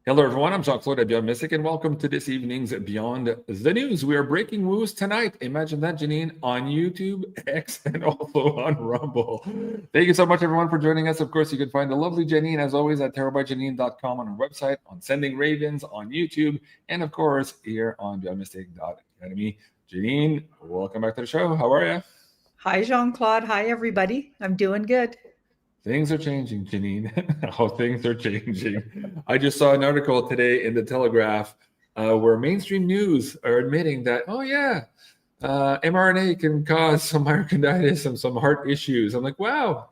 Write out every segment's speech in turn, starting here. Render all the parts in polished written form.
Hello, everyone. I'm JEAN-CLAUDE at Beyond Mystic, and welcome to this evening's Beyond the News. We are breaking news tonight. Imagine that, Janine, on YouTube, X, and also on Rumble. Thank you so much, everyone, for joining us. Of course, you can find the lovely Janine, as always, at tarotbyjanine.com on our website, on Sending Ravens, on YouTube, and, of course, here on beyondmystic.academy. Janine, welcome back to the show. How are you? Hi, Jean-Claude. Hi, everybody. I'm doing good. Things are changing, Janine. How things are changing. I just saw an article today in the Telegraph where mainstream news are admitting that, oh yeah, mRNA can cause some myocarditis and some heart issues. I'm like, wow,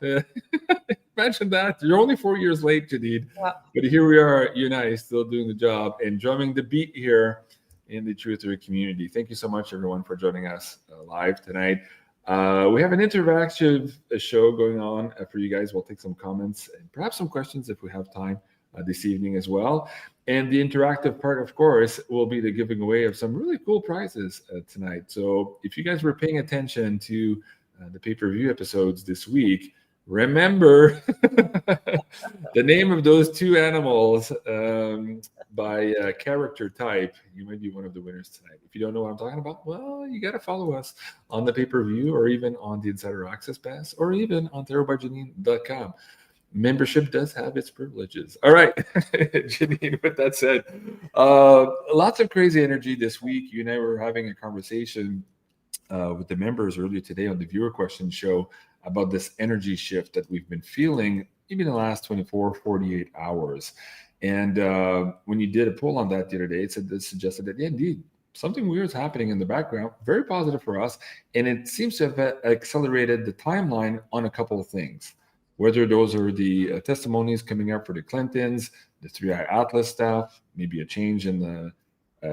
imagine that. You're only 4 years late, Janine. Wow. But here we are, you and I, still doing the job and drumming the beat here in the Truther community. Thank you so much, everyone, for joining us live tonight. We have an interactive show going on for you guys. We'll take some comments and perhaps some questions if we have time this evening as well. And the interactive part, of course, will be the giving away of some really cool prizes tonight. So if you guys were paying attention to the pay-per-view episodes this week, remember the name of those two animals by character type. You might be one of the winners tonight. If you don't know what I'm talking about, well, you got to follow us on the pay-per-view or even on the Insider Access Pass or even on tarotbyjanine.com. Membership does have its privileges. All right, Janine, with that said, lots of crazy energy this week. You and I were having a conversation with the members earlier today on the viewer question show about this energy shift that we've been feeling even in the last 24, 48 hours. And when you did a poll on that the other day, it suggested that, yeah, indeed, something weird is happening in the background, very positive for us. And it seems to have accelerated the timeline on a couple of things, whether those are the testimonies coming up for the Clintons, the 3i Atlas stuff, maybe a change in the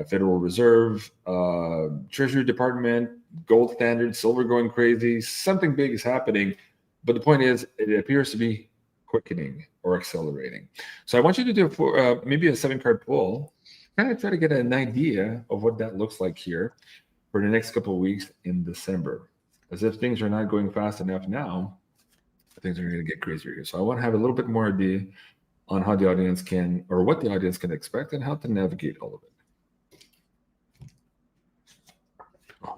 Federal Reserve, Treasury Department, gold standard, silver going crazy. Something big is happening. But the point is, it appears to be quickening or accelerating. So I want you to do maybe a 7-card pull, kind of try to get an idea of what that looks like here for the next couple of weeks in December. As if things are not going fast enough now, things are going to get crazier here. So I want to have a little bit more idea on how the audience can, or what the audience can expect and how to navigate all of it.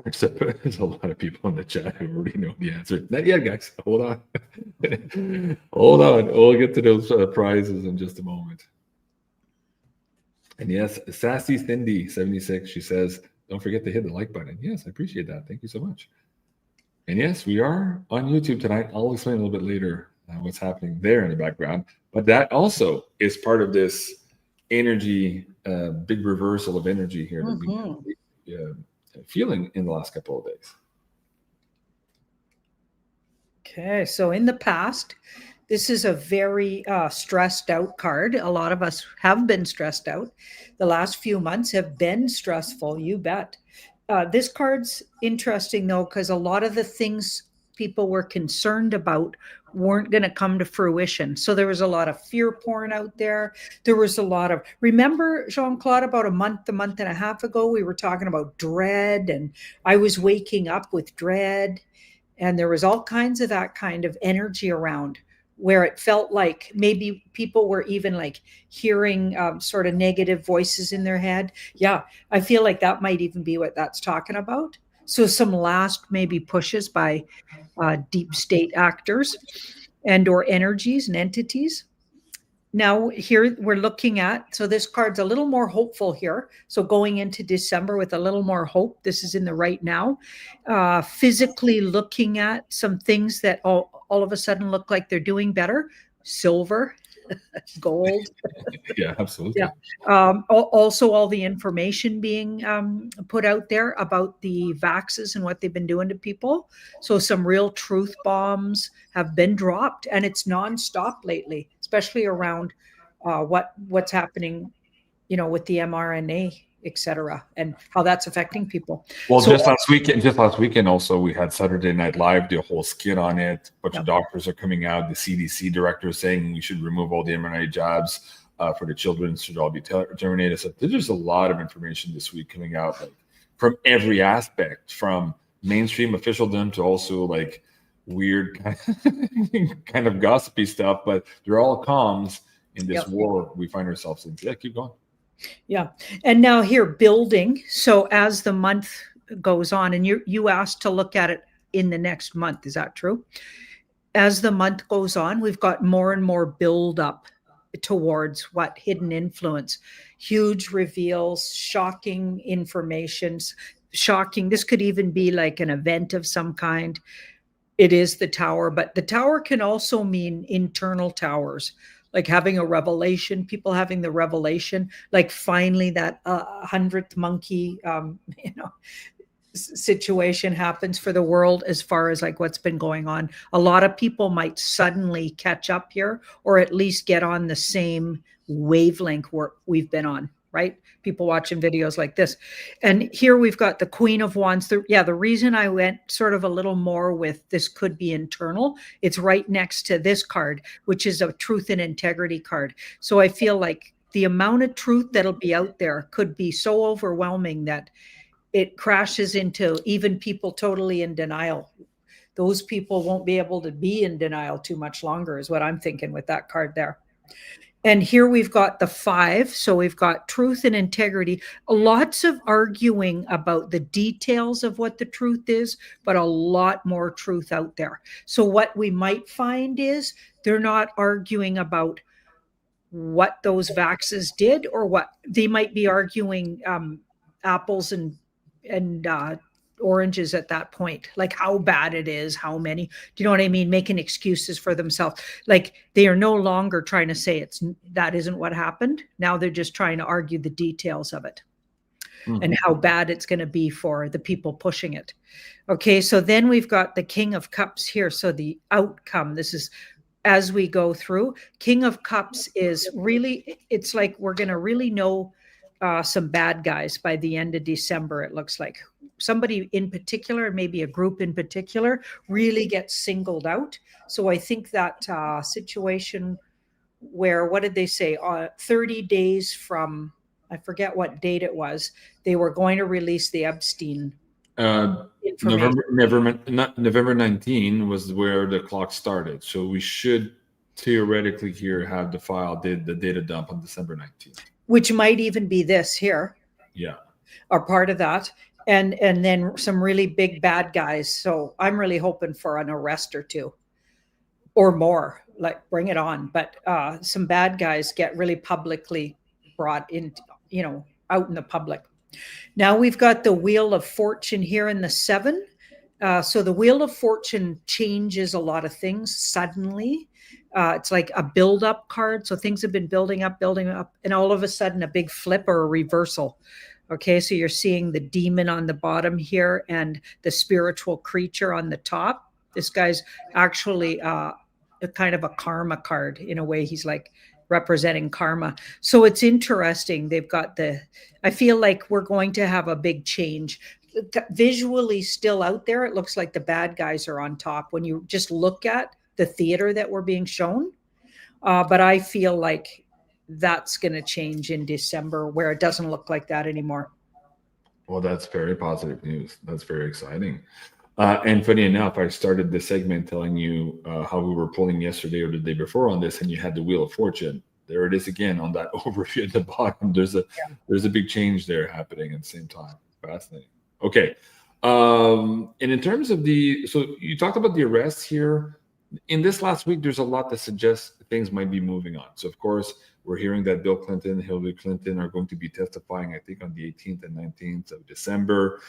There's a lot of people in the chat who already know the answer. Not yet, guys. Hold on. Hold on. We'll get to those prizes in just a moment. And yes, Sassy Cindy 76, she says, don't forget to hit the like button. Yes, I appreciate that. Thank you so much. And yes, we are on YouTube tonight. I'll explain a little bit later what's happening there in the background. But that also is part of this energy, big reversal of energy here that we feeling in the last couple of days. Okay, so in the past, this is a very stressed out card. A lot of us have been stressed out. The last few months have been stressful, you bet. This card's interesting, though, because a lot of the things people were concerned about weren't going to come to fruition. So there was a lot of fear porn out there. There was a lot of, remember, Jean-Claude, about a month and a half ago, we were talking about dread, and I was waking up with dread, and there was all kinds of that kind of energy around, where it felt like maybe people were even like hearing sort of negative voices in their head. Yeah, I feel like that might even be what that's talking about. So some last maybe pushes by deep state actors and or energies and entities. Now here we're looking at, so this card's a little more hopeful here. So going into December with a little more hope, this is in the right now. Physically looking at some things that all of a sudden look like they're doing better. Silver, gold. Yeah, absolutely. Yeah. Also all the information being put out there about the vaxes and what they've been doing to people. So some real truth bombs have been dropped, and it's nonstop lately, especially around what's happening, with the mRNA, etc., and how that's affecting people. Well, so, just last weekend also, we had Saturday Night Live, the whole skit on it. A bunch of doctors are coming out. The CDC director is saying we should remove all the mRNA jabs for the children, should all be terminated. So there's a lot of information this week coming out, like, from every aspect, from mainstream officialdom to also like weird kind of gossipy stuff, but they're all comms in this Yep. war we find ourselves in. Yeah, keep going. Yeah. And now here, building. So as the month goes on, and you asked to look at it in the next month, is that true? As the month goes on, we've got more and more build up towards what hidden influence, huge reveals, shocking informations, shocking. This could even be like an event of some kind. It is the tower, but the tower can also mean internal towers, like having a revelation, people having the revelation, like finally that 100th monkey, you know, situation happens for the world as far as like what's been going on. A lot of people might suddenly catch up here, or at least get on the same wavelength we've been on, right? People watching videos like this. And here we've got the Queen of Wands. The reason I went sort of a little more with this could be internal, it's right next to this card, which is a truth and integrity card. So I feel like the amount of truth that'll be out there could be so overwhelming that it crashes into even people totally in denial. Those people won't be able to be in denial too much longer, is what I'm thinking with that card there. And here we've got the 5. So we've got truth and integrity, lots of arguing about the details of what the truth is, but a lot more truth out there. So what we might find is they're not arguing about what those vaxes did, or what they might be arguing apples and oranges at that point, like how bad it is, how many, do you know what I mean? Making excuses for themselves. Like they are no longer trying to say that isn't what happened. Now they're just trying to argue the details of it and how bad it's going to be for the people pushing it. Okay, so then we've got the King of Cups here. So the outcome, this is as we go through. King of Cups is really, it's like we're going to really know some bad guys by the end of December. It looks like somebody in particular, maybe a group in particular, really gets singled out. So I think that situation where, what did they say? 30 days from, I forget what date it was, they were going to release the Epstein information. November 19 was where the clock started. So we should theoretically here have the file the data dump on December 19th. Which might even be this here. Yeah. Are part of that. And then some really big bad guys. So I'm really hoping for an arrest or two or more, like bring it on. But some bad guys get really publicly brought in, you know, out in the public. Now we've got the Wheel of Fortune here in the 7. So the Wheel of Fortune changes a lot of things suddenly. It's like a build-up card. So things have been building up, and all of a sudden a big flip or a reversal. Okay, so you're seeing the demon on the bottom here and the spiritual creature on the top. This guy's actually a kind of a karma card in a way. He's like representing karma. So it's interesting. They've got I feel like we're going to have a big change. Visually still out there, it looks like the bad guys are on top when you just look at the theater that we're being shown. But I feel like that's going to change in December, where it doesn't look like that anymore. Well, that's very positive news. That's very exciting. And funny enough, I started the segment telling you how we were pulling yesterday or the day before on this, and you had the Wheel of Fortune. There it is again on that overview at the bottom. There's a big change there happening at the same time. Fascinating. Okay. And in terms of so you talked about the arrests here. In this last week, there's a lot that suggests things might be moving on. So, of course, we're hearing that Bill Clinton, Hillary Clinton are going to be testifying, I think, on the 18th and 19th of December.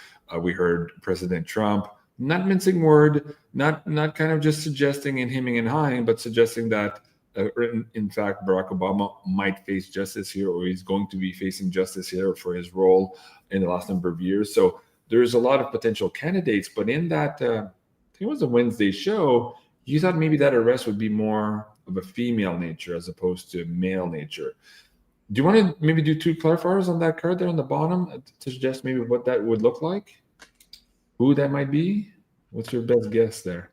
We heard President Trump, not mincing word, not kind of just suggesting and hemming and hawing, but suggesting that, in fact, Barack Obama might face justice here, or he's going to be facing justice here for his role in the last number of years. So there's a lot of potential candidates. But in that, I think it was a Wednesday show, you thought maybe that arrest would be more of a female nature as opposed to male nature. Do you want to maybe do 2 clarifiers on that card there on the bottom to suggest maybe what that would look like? Who that might be? What's your best guess there?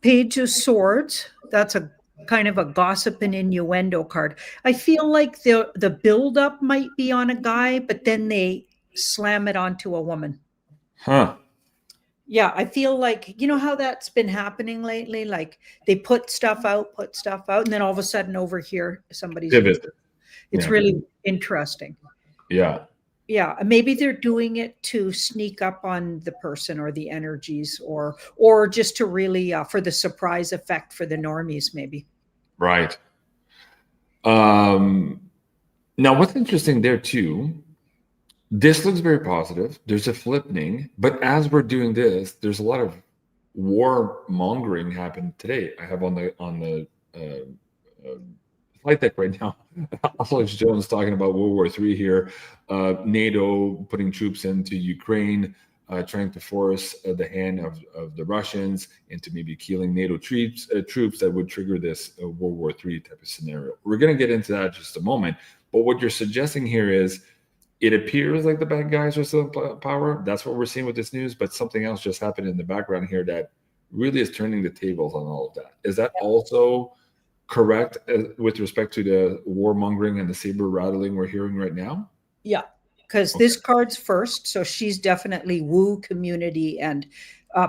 Page of Swords. That's a kind of a gossip and innuendo card. I feel like the buildup might be on a guy, but then they slam it onto a woman. Huh. Yeah, I feel like, you know how that's been happening lately? Like they put stuff out, and then all of a sudden over here, somebody's, Pivot. it's Yeah. really interesting. Yeah. Yeah, maybe they're doing it to sneak up on the person or the energies, or just to really for the surprise effect for the normies, maybe. Right. Now, what's interesting there too, this looks very positive. There's a flippening, but as we're doing this, there's a lot of war mongering happened today. I have on the flight deck right now, Alex Jones talking about World War III here, NATO putting troops into Ukraine, trying to force the hand of the Russians into maybe killing NATO troops that would trigger this World War III type of scenario. We're going to get into that in just a moment. But what you're suggesting here is it appears like the bad guys are still in power. That's what we're seeing with this news. But something else just happened in the background here that really is turning the tables on all of that. Is that also correct with respect to the warmongering and the saber rattling we're hearing right now? Yeah, because this card's first, so she's definitely woo community and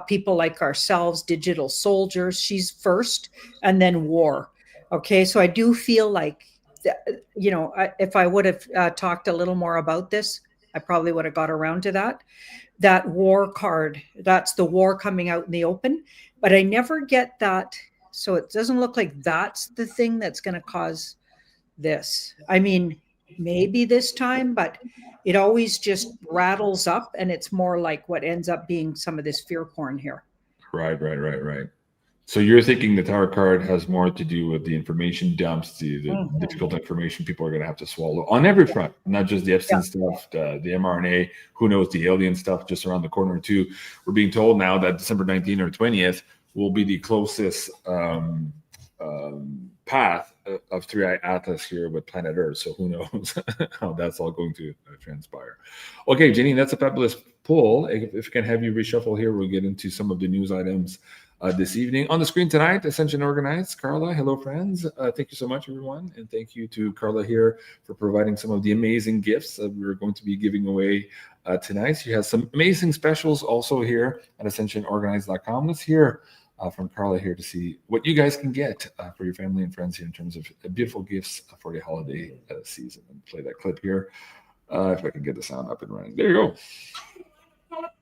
people like ourselves, digital soldiers. She's first, and then war. Okay, so I do feel like, you know, if I would have talked a little more about this, I probably would have got around to that. That war card, that's the war coming out in the open, but I never get that. So it doesn't look like that's the thing that's going to cause this. I mean, maybe this time, but it always just rattles up, and it's more like what ends up being some of this fear porn here. Right. So you're thinking the Tower card has more to do with the information dumps, the difficult information people are going to have to swallow on every front, not just the Epstein stuff, the mRNA, who knows, the alien stuff just around the corner too. We're being told now that December 19th or 20th will be the closest path of 3i Atlas here with planet Earth. So who knows how that's all going to transpire. Okay, Janine, that's a fabulous pull. If we can have you reshuffle here, we'll get into some of the news items this evening. On the screen tonight, Ascension Organized, Carla. Hello, friends. Thank you so much, everyone. And thank you to Carla here for providing some of the amazing gifts that we're going to be giving away tonight. She has some amazing specials also here at ascensionorganized.com. Let's hear from Carla here to see what you guys can get for your family and friends here in terms of beautiful gifts for the holiday season. And play that clip here if I can get the sound up and running. There you go.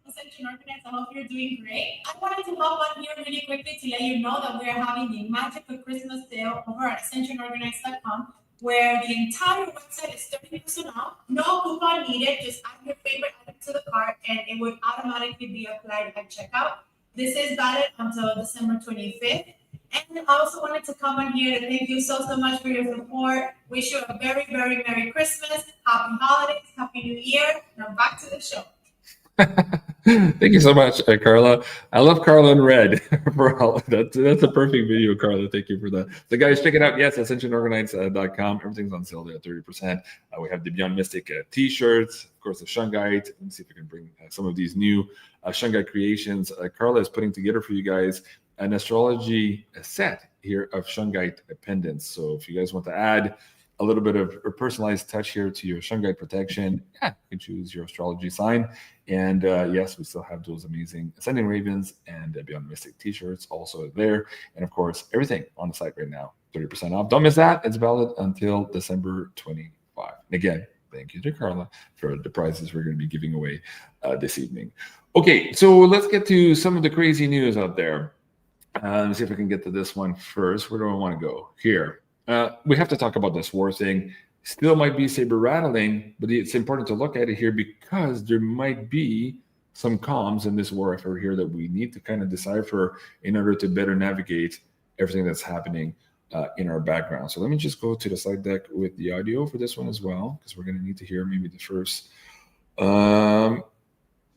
Ascension Organized, I hope you're doing great. I wanted to hop on here really quickly to let you know that we are having the Magical Christmas sale over at ascensionorganized.com, where the entire website is 30% off. No coupon needed. Just add your favorite item to the cart, and it would automatically be applied at checkout. This is valid until December 25th. And I also wanted to come on here to thank you so much for your support. Wish you a very, very Merry Christmas, Happy Holidays, Happy New Year. Now back to the show. Thank you so much, Carla. I love Carla in red. That's a perfect video, Carla. Thank you for that. So guys, check it out. Yes, ascensionorganized.com. Everything's on sale there, 30%. We have the Beyond Mystic t-shirts, of course, the Shungite. Let me see if I can bring some of these new Shungite creations. Carla is putting together for you guys an astrology set here of Shungite pendants. So if you guys want to add a little bit of a personalized touch here to your Shungite protection, you can choose your astrology sign. And yes, we still have those amazing Ascending Ravens and Beyond Mystic t-shirts also there. And of course, everything on the site right now, 30% off. Don't miss that. It's valid until December 25. And again, thank you to Carla for the prizes we're going to be giving away this evening. Okay, so let's get to some of the crazy news out there. Let me see if I can get to this one first. Where do I want to go? Here. We have to talk about this war thing. Still might be saber rattling, but it's important to look at it here because there might be some comms in this war effort here that we need to kind of decipher in order to better navigate everything that's happening in our background. So let me just go to the slide deck with the audio for this one as well, because we're going to need to hear maybe the first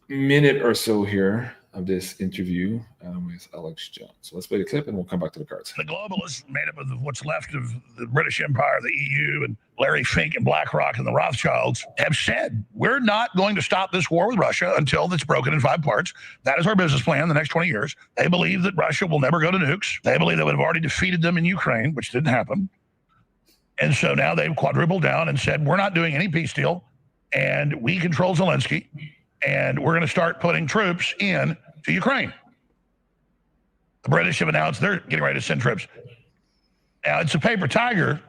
minute or so here of this interview with Alex Jones. So let's play the clip and we'll come back to the cards. The globalists, made up of what's left of the British Empire, the EU, and Larry Fink and BlackRock and the Rothschilds, have said, we're not going to stop this war with Russia until it's broken in 5 parts. That is our business plan the next 20 years. They believe that Russia will never go to nukes. They believe they would have already defeated them in Ukraine, which didn't happen. And so now they've quadrupled down and said, we're not doing any peace deal, and we control Zelensky, and we're going to start putting troops in to Ukraine. The British have announced they're getting ready to send troops. Now, it's a paper tiger,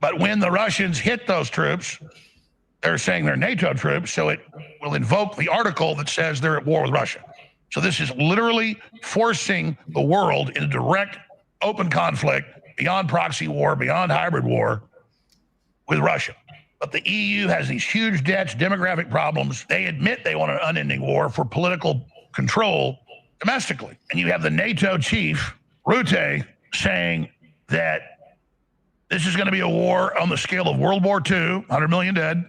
but when the Russians hit those troops, they're saying they're NATO troops, so it will invoke the article that says they're at war with Russia. So this is literally forcing the world into direct, open conflict, beyond proxy war, beyond hybrid war with Russia. But the EU has these huge debts, demographic problems. They admit they want an unending war for political control domestically. And you have the NATO chief, Rutte, saying that this is going to be a war on the scale of World War II, 100 million dead.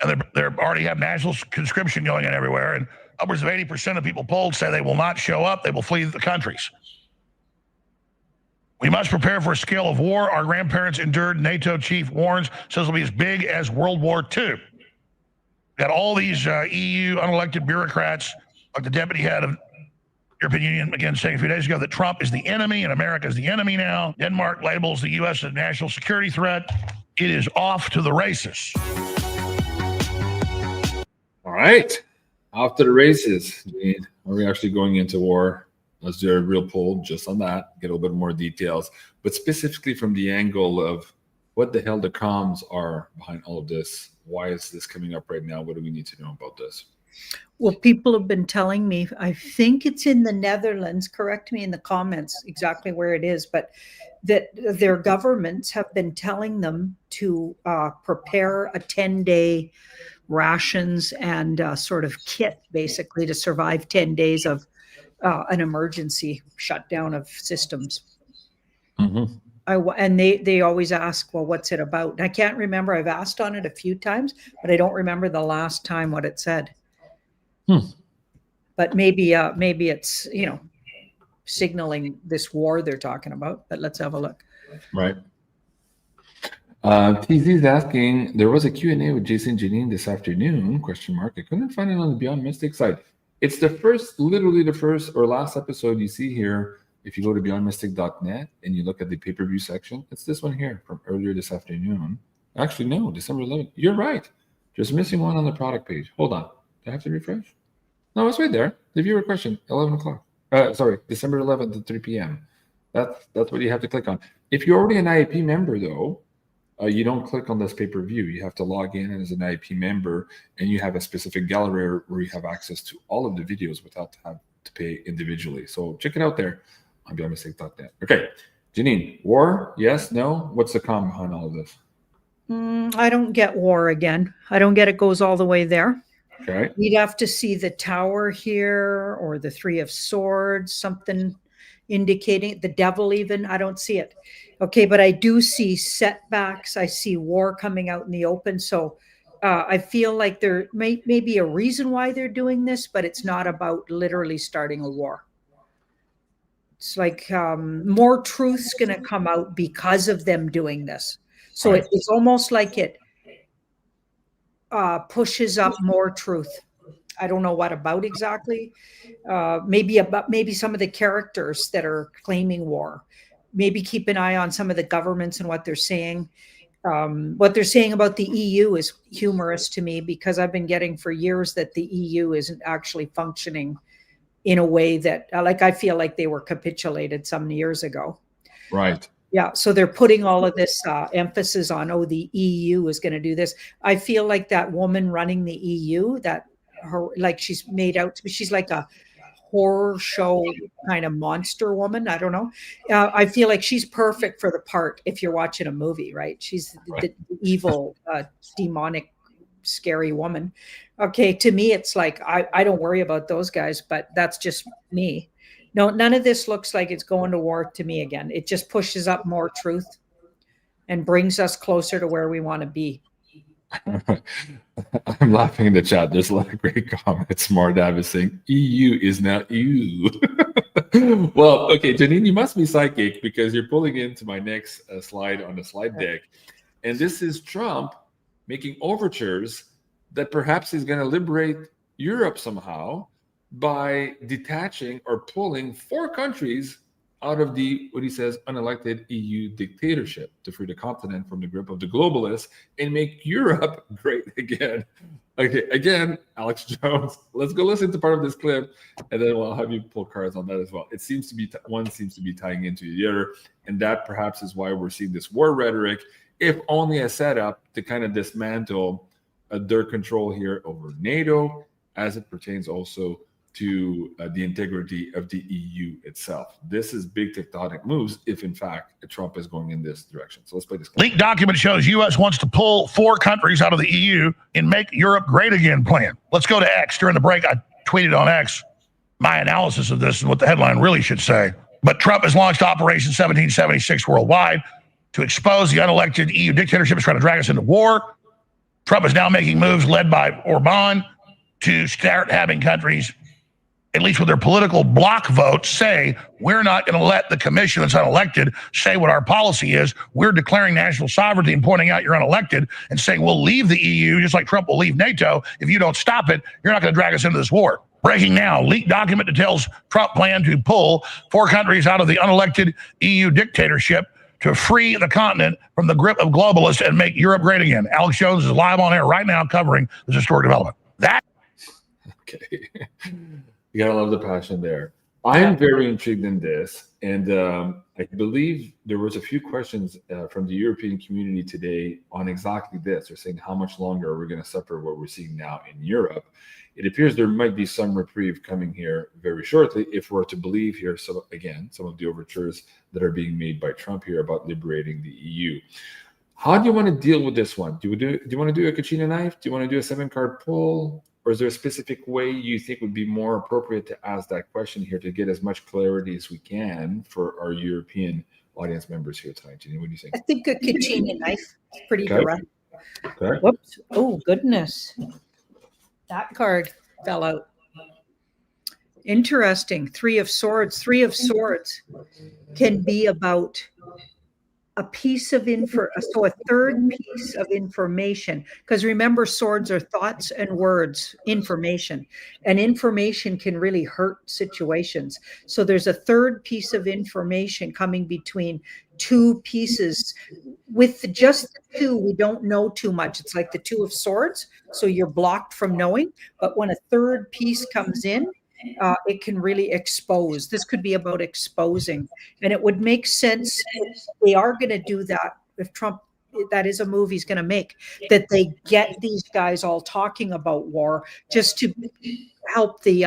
And they already have national conscription going on everywhere. And upwards of 80% of people polled say they will not show up. They will flee the countries. We must prepare for a scale of war our grandparents endured. NATO chief warns, says it'll be as big as World War II. Got all these EU unelected bureaucrats, like the deputy head of European Union, again, saying a few days ago that Trump is the enemy and America is the enemy now. Denmark labels the U.S. as a national security threat. It is off to the races. All right. Off to the races. Are we actually going into war? Let's do a real poll just on that, get a little bit more details, but specifically from the angle of what the hell the comms are behind all of this. Why is this coming up right now? What do we need to know about this? Well, people have been telling me, I think it's in the Netherlands, correct me in the comments exactly where it is, but that their governments have been telling them to prepare a 10-day rations and sort of kit, basically, to survive 10 days of an emergency shutdown of systems. Mm-hmm. And they always ask, well, what's it about? And I can't remember. I've asked on it a few times, but I don't remember the last time what it said. But maybe it's, signaling this war they're talking about. But let's have a look. Right. TZ's asking, there was a Q&A with Jason Janine this afternoon, question mark. I couldn't find it on the Beyond Mystic site. It's literally the first or last episode you see here. If you go to beyondmystic.net and you look at the pay-per-view section, it's this one here from earlier this afternoon. Actually, no, December 11th. You're right. Just missing one on the product page. Hold on. Do I have to refresh? No, it's right there. The viewer question, 11 o'clock. December 11th at 3 p.m. That's what you have to click on. If you're already an IAP member, though, you don't click on this pay-per-view. You have to log in as an IAP member, and you have a specific gallery where you have access to all of the videos without having to pay individually. So check it out there on beyondmystic.net. Okay, Janine, war? Yes, no? What's the calm behind all of this? I don't get war again. I don't get it goes all the way there. Okay. We'd have to see the tower here or the 3 of Swords, something indicating the devil even. I don't see it. Okay, but I do see setbacks. I see war coming out in the open. So I feel like there may be a reason why they're doing this, but it's not about literally starting a war. It's like more truth's going to come out because of them doing this. So it's almost like it pushes up more truth. I don't know what about exactly. Maybe some of the characters that are claiming war. Maybe keep an eye on some of the governments and what they're saying. What they're saying about the EU is humorous to me because I've been getting for years that the EU isn't actually functioning in a way that, I feel like they were capitulated some years ago. Right. Yeah. So they're putting all of this emphasis on, the EU is going to do this. I feel like that woman running the EU, she's made out to be, she's like a horror show kind of monster woman. I don't know. I feel like she's perfect for the part if you're watching a movie, right? She's the evil, demonic, scary woman. Okay, to me, it's like I don't worry about those guys, but that's just me. No, none of this looks like it's going to war to me again. It just pushes up more truth and brings us closer to where we want to be. I'm laughing in the chat. There's a lot of great comments. Mardav is saying EU is now EU. Well, okay, Janine, you must be psychic because you're pulling into my next slide on the slide deck. And this is Trump making overtures that perhaps he's going to liberate Europe somehow by detaching or pulling 4 countries out of the, what he says, unelected EU dictatorship to free the continent from the grip of the globalists and make Europe great again. Okay, again, Alex Jones. Let's go listen to part of this clip, and then we'll have you pull cards on that as well. It seems to be one seems to be tying into the other, and that perhaps is why we're seeing this war rhetoric, if only a setup to kind of dismantle their control here over NATO, as it pertains also to the integrity of the EU itself. This is big tectonic moves if, in fact, Trump is going in this direction. So let's play this clip. Leaked document shows U.S. wants to pull 4 countries out of the EU and make Europe great again plan. Let's go to X. During the break, I tweeted on X my analysis of this and what the headline really should say. But Trump has launched Operation 1776 worldwide to expose the unelected EU dictatorship is trying to drag us into war. Trump is now making moves led by Orban to start having countries, at least with their political bloc votes, say, we're not going to let the commission that's unelected say what our policy is. We're declaring national sovereignty and pointing out you're unelected and saying we'll leave the EU just like Trump will leave NATO. If you don't stop it, you're not going to drag us into this war. Breaking now, leaked document details Trump plan to pull 4 countries out of the unelected EU dictatorship to free the continent from the grip of globalists and make Europe great again. Alex Jones is live on air right now covering this historic development. Okay. You gotta love the passion there. I'm very intrigued in this, and I believe there was a few questions from the European community today on exactly this. They're saying, how much longer are we going to suffer what we're seeing now in Europe? It appears there might be some reprieve coming here very shortly, if we're to believe here, so again, some of the overtures that are being made by Trump here about liberating the EU. How do you want to deal with this one? Do you want to do a Kachina knife? Do you want to do a 7-card pull? Or is there a specific way you think would be more appropriate to ask that question here to get as much clarity as we can for our European audience members here tonight? Janine, what do you think? I think a Kachina knife is pretty direct. Okay. Whoops. Oh, goodness. That card fell out. Interesting. 3 of Swords. 3 of Swords can be about a piece of so a third piece of information, because remember, swords are thoughts and words, information, and information can really hurt situations. So there's a third piece of information coming between 2 pieces. With just the 2, we don't know too much. It's like the 2 of Swords, so you're blocked from knowing. But when a third piece comes in, it can really expose. This could be about exposing, and it would make sense if they are going to do that. If Trump, that is a move he's going to make, that they get these guys all talking about war just to help the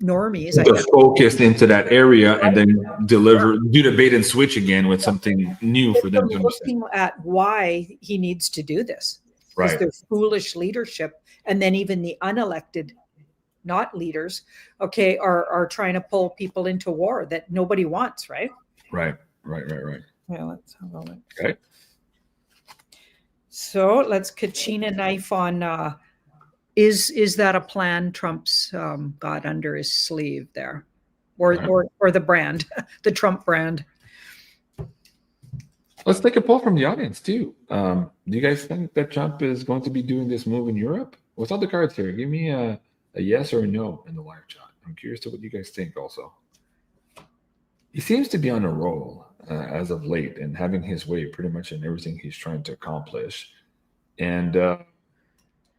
normies. They're focused into that area and then do the bait and switch again with something new for them to understand. Looking at why he needs to do this, Right. There's foolish leadership, and then even the unelected, not leaders, okay, are trying to pull people into war that nobody wants, right? Right. Yeah, let's have a look. Okay. So let's Kachina knife on, is that a plan Trump's got under his sleeve there? Or the brand, the Trump brand? Let's take a poll from the audience too. Do you guys think that Trump is going to be doing this move in Europe? What's all the cards here? Give me a yes or a no in the live chat. I'm curious to what you guys think also. He seems to be on a roll as of late and having his way pretty much in everything he's trying to accomplish. And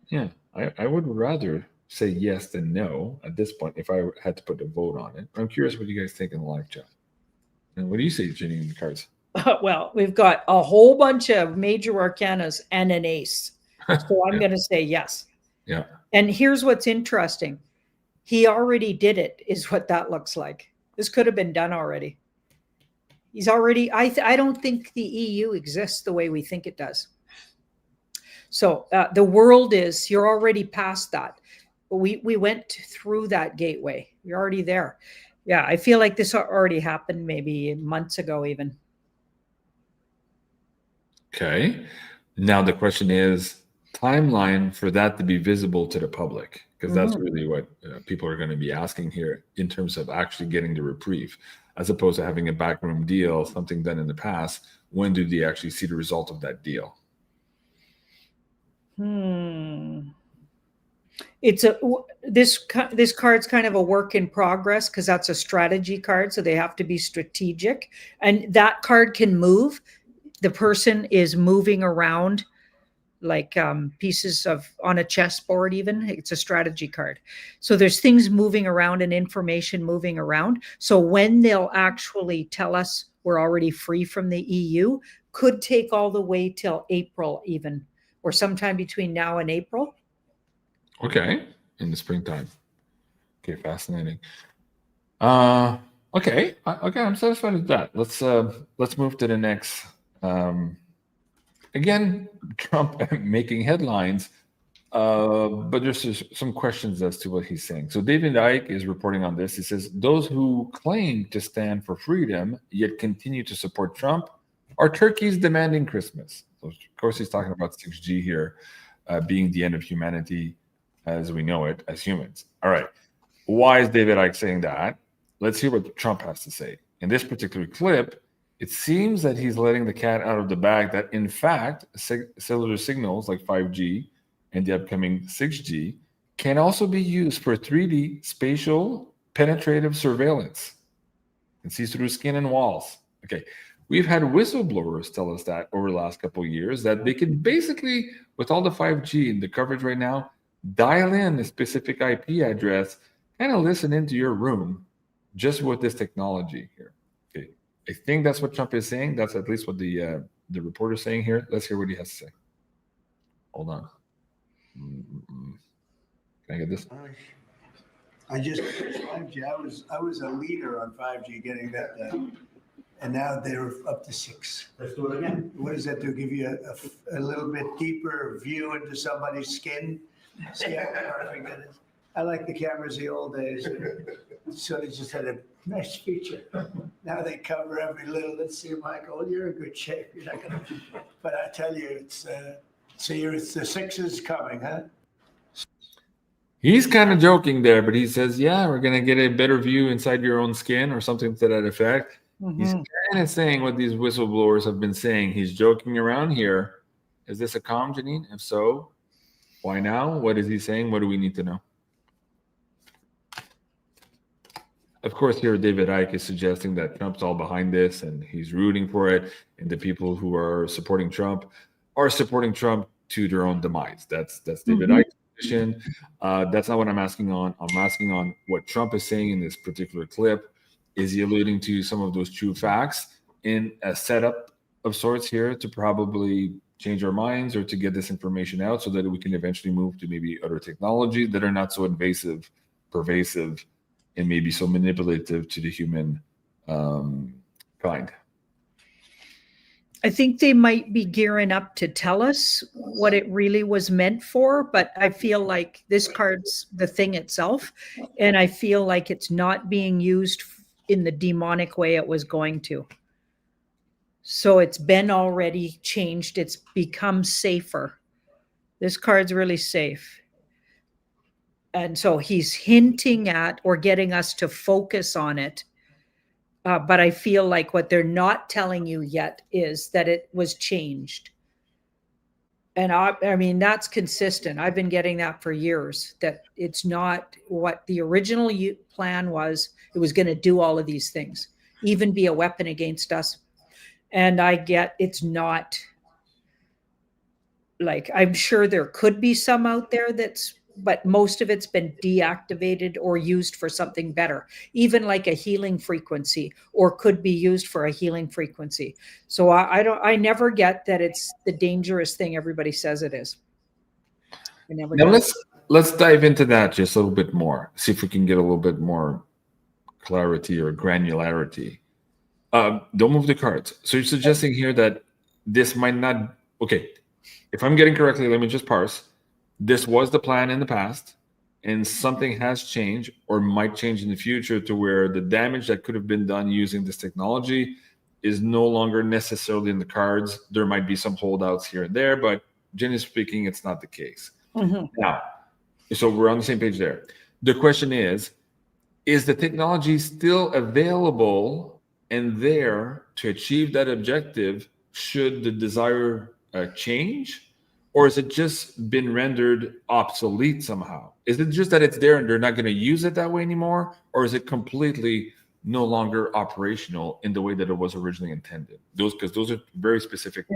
yeah, I would rather say yes than no at this point if I had to put a vote on it. I'm curious what you guys think in the live chat. And what do you say, Janine, in the cards? Well, we've got a whole bunch of major arcanas and an ace. So I'm going to say yes. Yeah. And here's what's interesting. He already did it, is what that looks like. This could have been done already. He's already, I don't think the EU exists the way we think it does. So the world is, you're already past that. We went through that gateway. You're already there. Yeah, I feel like this already happened maybe months ago even. Okay. Now the question is timeline for that to be visible to the public, because that's really what people are going to be asking here in terms of actually getting the reprieve, as opposed to having a backroom deal, something done in the past. When do they actually see the result of that deal? This card's kind of a work in progress because that's a strategy card, so they have to be strategic, and that card can move. The person is moving around like pieces of on a chessboard. Even it's a strategy card, so there's things moving around and information moving around. So when they'll actually tell us we're already free from the EU, could take all the way till April, even, or sometime between now and April. Okay, in the springtime. Okay, fascinating. Okay, I'm satisfied with that. Let's move to the next. Again, Trump making headlines, but there's some questions as to what he's saying. So David Icke is reporting on this. He says those who claim to stand for freedom yet continue to support Trump are turkeys demanding Christmas. So of course, he's talking about 6G here being the end of humanity as we know it as humans. All right. Why is David Icke saying that? Let's hear what Trump has to say. In this particular clip, it seems that he's letting the cat out of the bag that, in fact, cellular signals like 5G and the upcoming 6G can also be used for 3D spatial penetrative surveillance and see through skin and walls. Okay. We've had whistleblowers tell us that over the last couple of years that they can basically, with all the 5G and the coverage right now, dial in a specific IP address, kind of listen into your room just with this technology here. Okay. I think that's what Trump is saying. That's at least what the reporter's saying here. Let's hear what he has to say. Hold on. Can I get this? I just 5G. I was a leader on 5G getting that done. And now they're up to 6. Let's do it again. What does that do? Give you a little bit deeper view into somebody's skin? See how perfect that is? I like the cameras the old days. So they just had a nice feature. Now they cover every little. Let's see, Michael, you're in good shape. You're not gonna, but I tell you, it's the 6 is coming, huh? He's kind of joking there, but he says, yeah, we're going to get a better view inside your own skin or something to that effect. Mm-hmm. He's kind of saying what these whistleblowers have been saying. He's joking around here. Is this a comm, Janine? If so, why now? What is he saying? What do we need to know? Of course, here David Icke is suggesting that Trump's all behind this and he's rooting for it. And the people who are supporting Trump are supporting Trump to their own demise. That's David Icke's position. That's not what I'm asking on. I'm asking on what Trump is saying in this particular clip. Is he alluding to some of those true facts in a setup of sorts here to probably change our minds or to get this information out so that we can eventually move to maybe other technologies that are not so invasive, pervasive, and maybe so manipulative to the human kind? I think they might be gearing up to tell us what it really was meant for, but I feel like this card's the thing itself, and I feel like it's not being used in the demonic way it was going to. So it's been already changed. It's become safer. This card's really safe. And so he's hinting at or getting us to focus on it. But I feel like what they're not telling you yet is that it was changed. And I mean, that's consistent. I've been getting that for years, that it's not what the original plan was. It was going to do all of these things, even be a weapon against us. And I get it's not, like, I'm sure there could be some out there but most of it's been deactivated or used for something better, even like a healing frequency, or could be used for a healing frequency. So I never get that it's the dangerous thing everybody says it is. Now let's dive into that just a little bit more. See if we can get a little bit more clarity or granularity. Don't move the cards. So you're suggesting here that this might not, okay, if I'm getting correctly, let me just parse. This was the plan in the past, and something has changed or might change in the future to where the damage that could have been done using this technology is no longer necessarily in the cards. There might be some holdouts here and there, but generally speaking, it's not the case. Mm-hmm. Now, so we're on the same page there. The question is the technology still available and there to achieve that objective should the desire change? or is it just been rendered obsolete somehow? Is it just that it's there and they're not going to use it that way anymore? Or is it completely no longer operational in the way that it was originally intended? Because those are very specific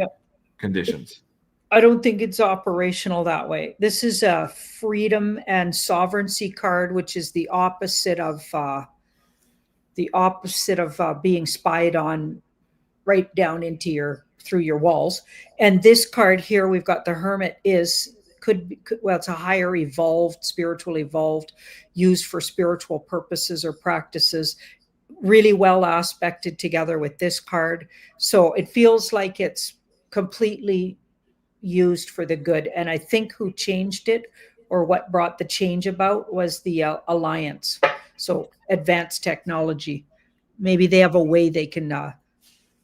conditions. I don't think it's operational that way. This is a freedom and sovereignty card, which is the opposite of being spied on right down into through your walls. And this card here, we've got the Hermit, it's a higher evolved, spiritual evolved, used for spiritual purposes or practices, really well aspected together with this card. So it feels like it's completely used for the good. And I think who changed it, or what brought the change about, was the Alliance. So advanced technology. Maybe they have a way they can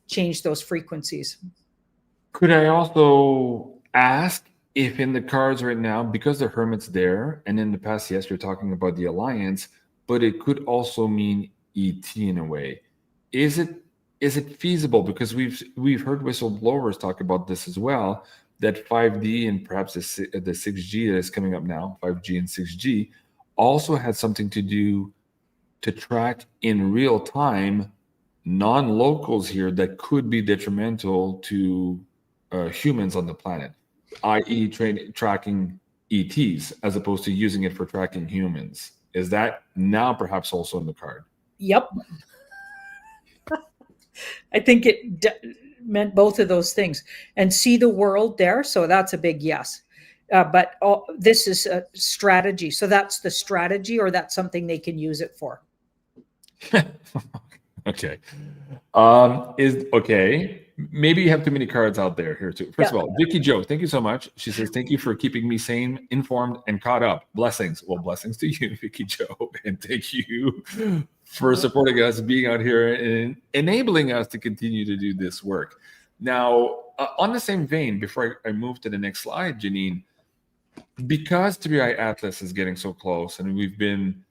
change those frequencies. Could I also ask if in the cards right now, because the Hermit's there, and in the past, yes, you're talking about the Alliance, but it could also mean ET in a way. Is it feasible? Because we've heard whistleblowers talk about this as well, that 5D and perhaps the 6G that is coming up now, 5G and 6G, also had something to do to track in real time non-locals here that could be detrimental to humans on the planet, i.e. tracking ETs as opposed to using it for tracking humans. Is that now perhaps also in the card? Yep. I think it meant both of those things. And see the world there. So that's a big yes. But this is a strategy. So that's the strategy, or that's something they can use it for. Okay. Maybe you have too many cards out there here too. First of all, Vicky Joe, thank you so much. She says, thank you for keeping me sane, informed, and caught up. Blessings. Well, blessings to you, Vicky Joe. And thank you for supporting us, being out here, and enabling us to continue to do this work. Now, on the same vein, before I move to the next slide, Janine, because 3i Atlas is getting so close, and we've been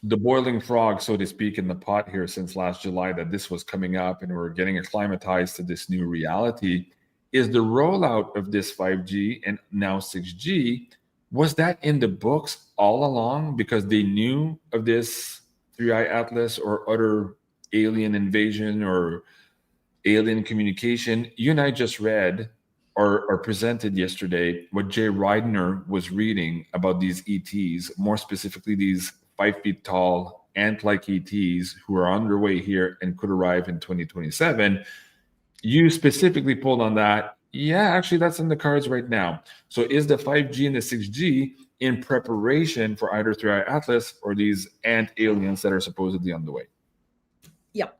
the boiling frog, so to speak, in the pot here since last July that this was coming up, and we're getting acclimatized to this new reality, is the rollout of this 5G and now 6G. Was that in the books all along because they knew of this 3i Atlas or other alien invasion or alien communication? You and I just read or presented yesterday what Jay Reidner was reading about these ETs, more specifically these 5 feet tall ant-like ETs who are on their way here and could arrive in 2027. You specifically pulled on that. Yeah, actually, that's in the cards right now. So is the 5G and the 6G in preparation for either 3i Atlas or these ant aliens that are supposedly on the way? Yep.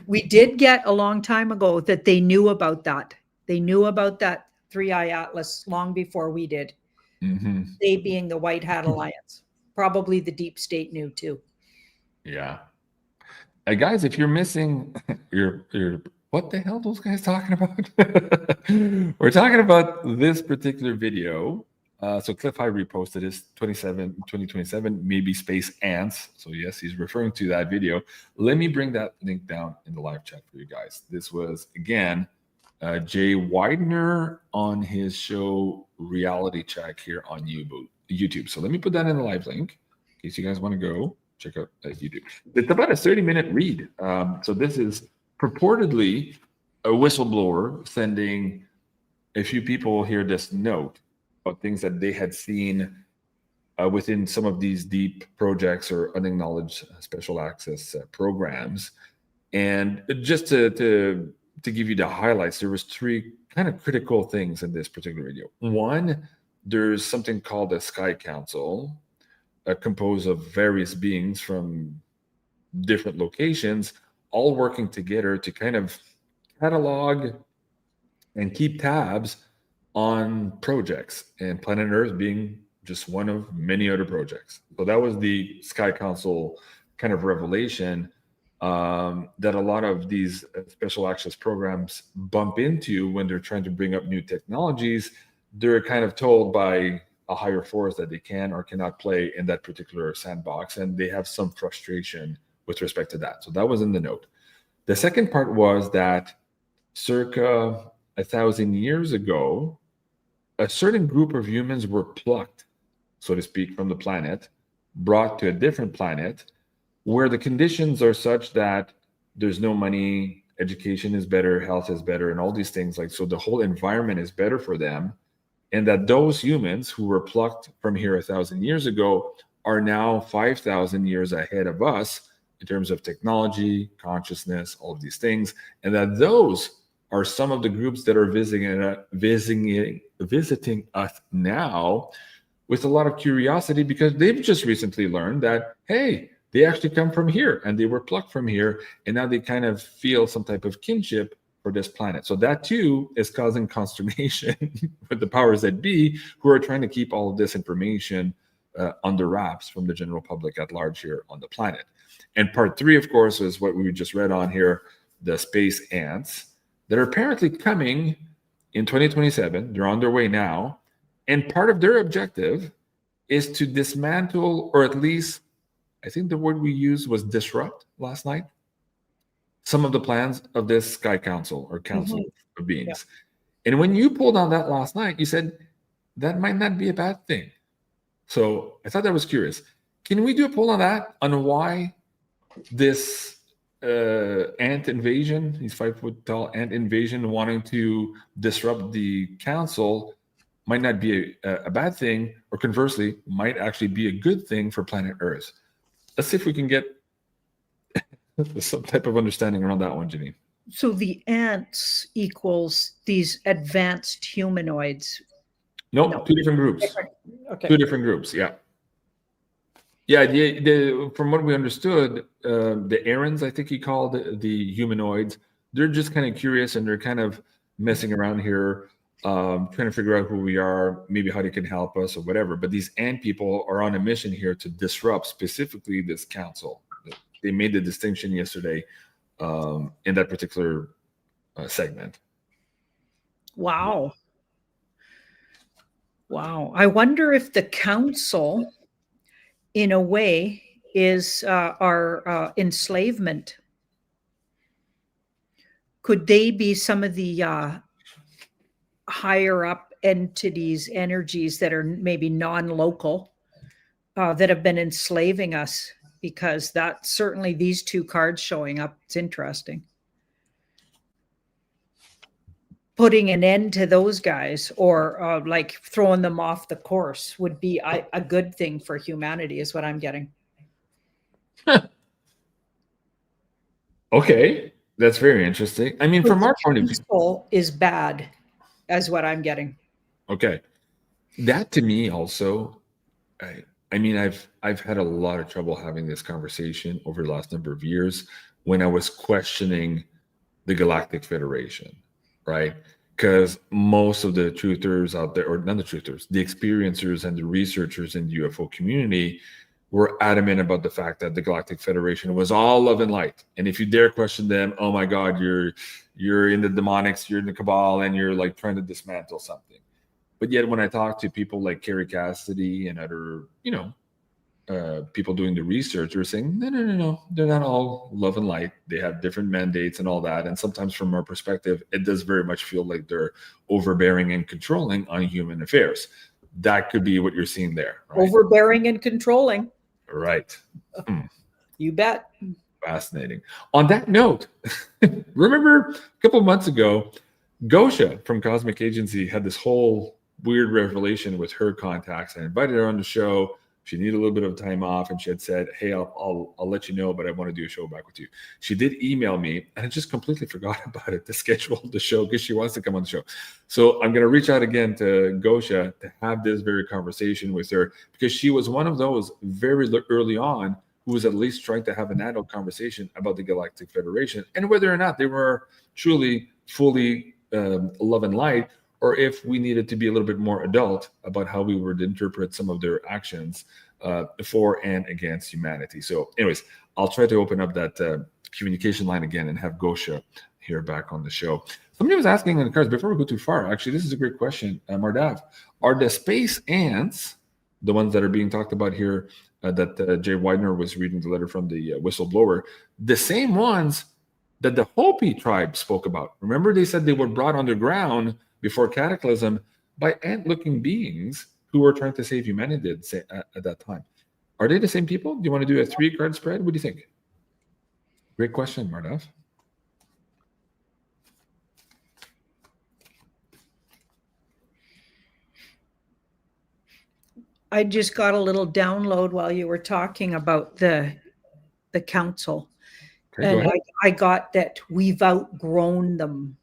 We did get a long time ago that they knew about that. They knew about that 3i Atlas long before we did. Mm-hmm. They being the White Hat Alliance. Probably the deep state knew too. Yeah. Guys, if you're missing, you're what the hell are those guys talking about? We're talking about this particular video. So Cliff High reposted this 2027, maybe space ants. So yes, he's referring to that video. Let me bring that link down in the live chat for you guys. This was, again, Jay Widener on his show Reality Check here on YouTube. So let me put that in the live link in case you guys want to go check out YouTube. It's about a 30-minute read. So this is purportedly a whistleblower sending a few people here this note of things that they had seen within some of these deep projects or unacknowledged special access programs. And just to give you the highlights, there was 3 kind of critical things in this particular video. One, there's something called a Sky Council, composed of various beings from different locations, all working together to kind of catalog and keep tabs on projects, and Planet Earth being just one of many other projects. So that was the Sky Council kind of revelation that a lot of these special access programs bump into when they're trying to bring up new technologies. They're kind of told by a higher force that they can or cannot play in that particular sandbox, and they have some frustration with respect to that. So that was in the note. The second part was that circa 1,000 years ago, a certain group of humans were plucked, so to speak, from the planet, brought to a different planet where the conditions are such that there's no money, education is better, health is better, and all these things. Like, so the whole environment is better for them. And that those humans who were plucked from here 1,000 years ago are now 5,000 years ahead of us in terms of technology, consciousness, all of these things. And that those are some of the groups that are visiting us now with a lot of curiosity, because they've just recently learned that, hey, they actually come from here and they were plucked from here, and now they kind of feel some type of kinship for this planet. So that too is causing consternation with the powers that be, who are trying to keep all of this information under wraps from the general public at large here on the planet. And part 3, of course, is what we just read on here, the space ants that are apparently coming in 2027. They're on their way now. And part of their objective is to dismantle, or at least, I think the word we used was disrupt last night, some of the plans of this Sky Council or Council of Beings. Yeah. And when you pulled on that last night, you said that might not be a bad thing. So I thought that was curious. Can we do a poll on that, on why this ant invasion, these 5-foot-tall ant invasion wanting to disrupt the council, might not be a bad thing, or conversely, might actually be a good thing for planet Earth? Let's see if we can get some type of understanding around that one, Janine. So the ants equals these advanced humanoids. No, 2 different groups. Okay. 2 different groups, yeah. Yeah, from what we understood, the Aarons, I think he called the humanoids, they're just kind of curious and they're kind of messing around here, trying to figure out who we are, maybe how they can help us or whatever. But these ant people are on a mission here to disrupt specifically this council. They made the distinction yesterday in that particular segment. Wow. Wow. I wonder if the council, in a way, is our enslavement. Could they be some of the higher up entities, energies that are maybe non-local, that have been enslaving us? Because that certainly, these 2 cards showing up, it's interesting. Putting an end to those guys, or like throwing them off the course, would be a good thing for humanity, is what I'm getting. Okay, that's very interesting. I mean, from our point of view, is bad, as what I'm getting. Okay, that to me also, I mean, I've had a lot of trouble having this conversation over the last number of years when I was questioning the Galactic Federation, right? Because most of the truthers out there, or not the truthers, the experiencers and the researchers in the UFO community were adamant about the fact that the Galactic Federation was all love and light. And if you dare question them, oh my God, you're in the demonics, you're in the cabal, and you're like trying to dismantle something. But yet when I talk to people like Carrie Cassidy and other, people doing the research, they're saying, no, they're not all love and light. They have different mandates and all that. And sometimes from our perspective, it does very much feel like they're overbearing and controlling on human affairs. That could be what you're seeing there. Right? Overbearing and controlling. Right. You bet. Fascinating. On that note, remember a couple of months ago, Gosha from Cosmic Agency had this whole weird revelation with her contacts. I invited her on the show. She needed a little bit of time off, and she had said, hey, I'll let you know, but I want to do a show back with you. She did email me, and I just completely forgot about it to schedule the show because she wants to come on the show. So I'm going to reach out again to Gosha to have this very conversation with her, because she was one of those very early on who was at least trying to have an adult conversation about the Galactic Federation and whether or not they were truly, fully love and light, or if we needed to be a little bit more adult about how we would interpret some of their actions for and against humanity. So anyways, I'll try to open up that communication line again and have Gosha here back on the show. Somebody was asking in the cards, before we go too far, actually, this is a great question, Mardav. Are the space ants, the ones that are being talked about here, that Jay Widener was reading the letter from the whistleblower, the same ones that the Hopi tribe spoke about. Remember, they said they were brought underground before Cataclysm by ant-looking beings who were trying to save humanity at that time. Are they the same people? Do you want to do a 3-card spread? What do you think? Great question, Mardav. I just got a little download while you were talking about the council. Okay, go And ahead. I got that we've outgrown them.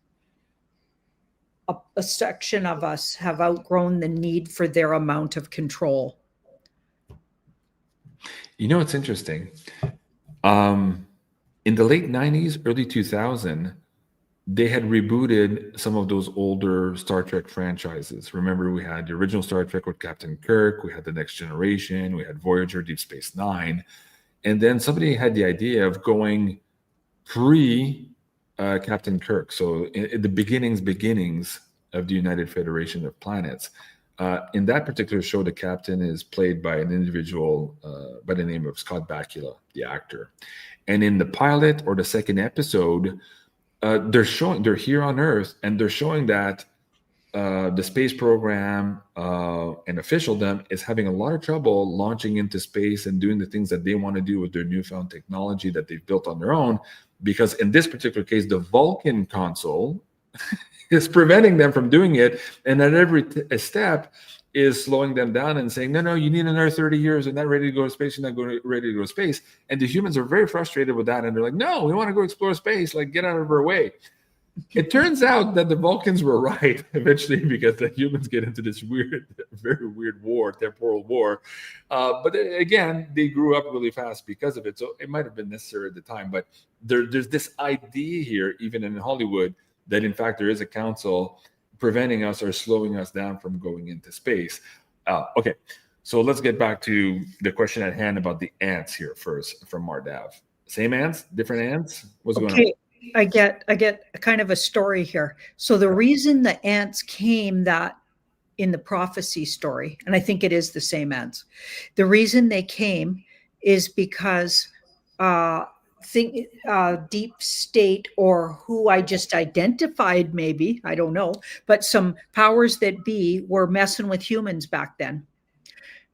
A section of us have outgrown the need for their amount of control. You know, it's interesting. In the late 90s, early 2000, they had rebooted some of those older Star Trek franchises. Remember, we had the original Star Trek with Captain Kirk, we had The Next Generation, we had Voyager, Deep Space Nine. And then somebody had the idea of going pre-Captain Kirk. So in the beginnings of the United Federation of Planets. In that particular show, the captain is played by an individual by the name of Scott Bakula, the actor. And in the pilot or the second episode, they're here on Earth, and they're showing that the space program and officialdom is having a lot of trouble launching into space and doing the things that they want to do with their newfound technology that they've built on their own. Because in this particular case, the Vulcan console is preventing them from doing it, and at every step is slowing them down and saying, no, you need another 30 years. You're not ready to go to space. You're not ready to go to space. And the humans are very frustrated with that. And they're like, no, we want to go explore space. Like, get out of our way. It turns out that the Vulcans were right eventually, because the humans get into this very weird war, temporal war. But again, they grew up really fast because of it. So it might have been necessary at the time. But there's this idea here, even in Hollywood, that in fact there is a council preventing us or slowing us down from going into space. Okay, so let's get back to the question at hand about the ants here first from Mardav. Same ants, different ants? What's going on? I get kind of a story here. So the reason the ants came that in the prophecy story, and I think it is the same ants, the reason they came is because deep state, or who I just identified, maybe, I don't know, but some powers that be were messing with humans back then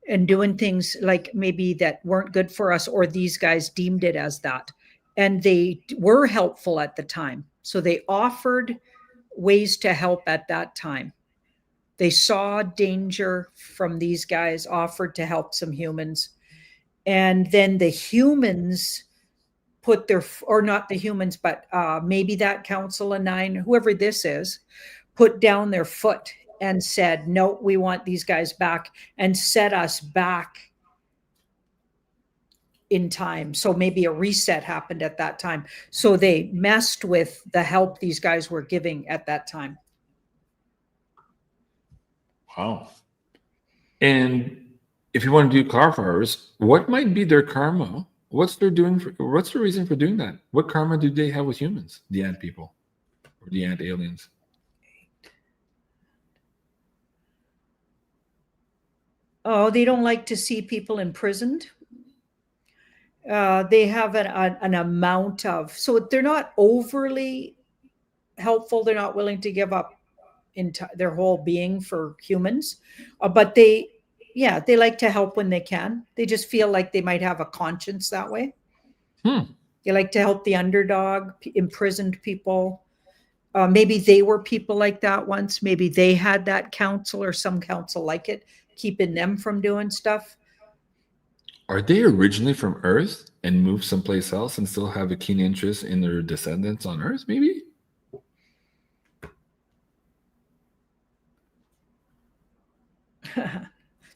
and doing things like maybe that weren't good for us, or these guys deemed it as that. And they were helpful at the time. So they offered ways to help at that time. They saw danger from these guys, offered to help some humans. And then the humans put their, or not the humans, but maybe that Council of Nine, whoever this is, put down their foot and said, no, we want these guys back, and set us back in time. So maybe a reset happened at that time. So they messed with the help these guys were giving at that time. Wow. And if you want to do clarifiers, what might be their karma? What's the reason for doing that? What karma do they have with humans, the ant people, or the ant aliens? Oh, they don't like to see people imprisoned. They have an amount of, so they're not overly helpful. They're not willing to give up their whole being for humans, but they like to help when they can. They just feel like they might have a conscience that way. They like to help the underdog, imprisoned people. Maybe they were people like that once. Maybe they had that council or some council like it, keeping them from doing stuff. Are they originally from Earth and moved someplace else and still have a keen interest in their descendants on Earth, maybe?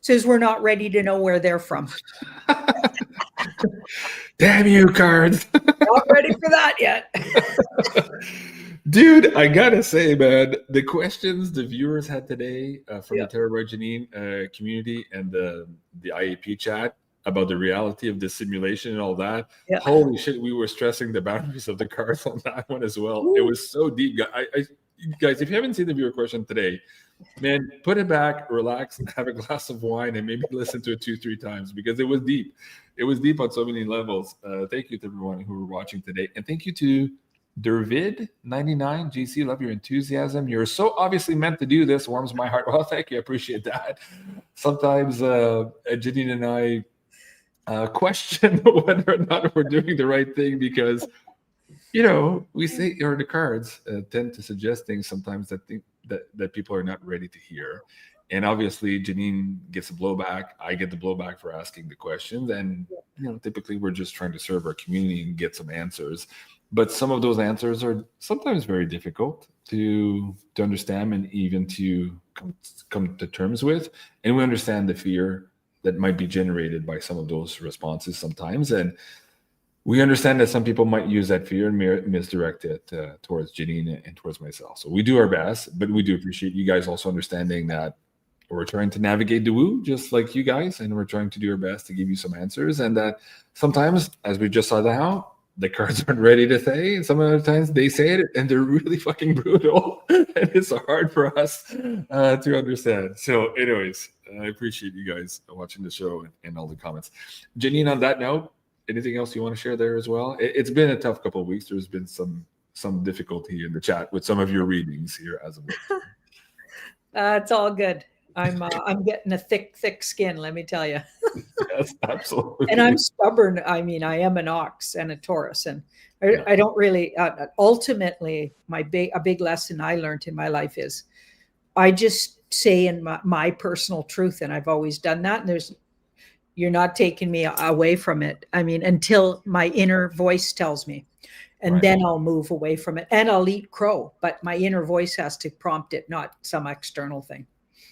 Says we're not ready to know where they're from. Damn you, cards. Not ready for that yet. Dude, I gotta say, man, the questions the viewers had today from the Terabyte Janine community and the IAP chat about the reality of the simulation and all that. Yeah. Holy shit, we were stressing the boundaries of the cards on that one as well. Ooh. It was so deep. Guys, if you haven't seen the viewer question today, man, put it back, relax, have a glass of wine, and maybe listen to it 2-3 times, because it was deep. It was deep on so many levels. Thank you to everyone who were watching today. And thank you to Dervid99, GC, love your enthusiasm. You're so obviously meant to do this. Warms my heart. Well, thank you. I appreciate that. Sometimes Janine and I question whether or not we're doing the right thing because, we say, or the cards tend to suggest things sometimes that people are not ready to hear. And obviously, Janine gets a blowback. I get the blowback for asking the questions. And, typically we're just trying to serve our community and get some answers. But some of those answers are sometimes very difficult to understand and even to come to terms with. And we understand the fear that might be generated by some of those responses sometimes. And we understand that some people might use that fear and misdirect it towards Janine and towards myself. So we do our best, but we do appreciate you guys also understanding that we're trying to navigate the woo just like you guys, and we're trying to do our best to give you some answers. And that sometimes, as we just saw now, the cards aren't ready to say, and some other times they say it and they're really fucking brutal, and it's hard for us to understand. So anyways, I appreciate you guys watching the show and all the comments. Janine, on that note, anything else you want to share there as well? It's been a tough couple of weeks. There's been some difficulty in the chat with some of your readings here as of late. It's all good. I'm getting a thick skin, let me tell you. Yes, absolutely. And I'm stubborn. I mean, I am an ox and a Taurus, and I don't really. Ultimately, a big lesson I learned in my life is, I just say in my personal truth, and I've always done that. And you're not taking me away from it. I mean, until my inner voice tells me, and then I'll move away from it, and I'll eat crow. But my inner voice has to prompt it, not some external thing.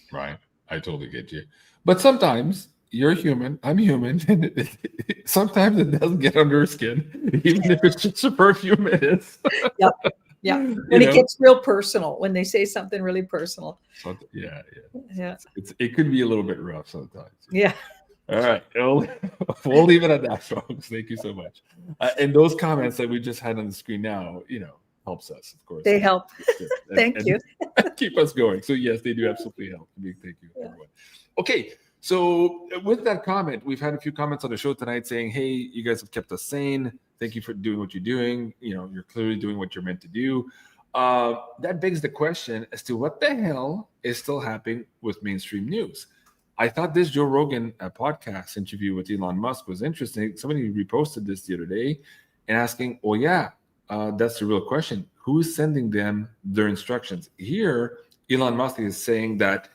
Right. I totally get you. But sometimes you're human, I'm human, and sometimes it doesn't get under skin, even if it's just for a few minutes. Yep. Yeah. When it gets real personal, when they say something really personal. Yeah. It could be a little bit rough sometimes. Yeah. All right. We'll leave it at that, folks. Thank you so much. And those comments that we just had on the screen now, helps us, of course. They help. Thank you. Keep us going. So yes, they do absolutely help. Big thank you, everyone. Okay, so with that comment, we've had a few comments on the show tonight saying, "Hey, you guys have kept us sane. Thank you for doing what you're doing. You're clearly doing what you're meant to do." That begs the question as to what the hell is still happening with mainstream news. I thought this Joe Rogan podcast interview with Elon Musk was interesting. Somebody reposted this the other day and asking, "Oh yeah. That's the real question. Who's sending them their instructions?" Here, Elon Musk is saying that,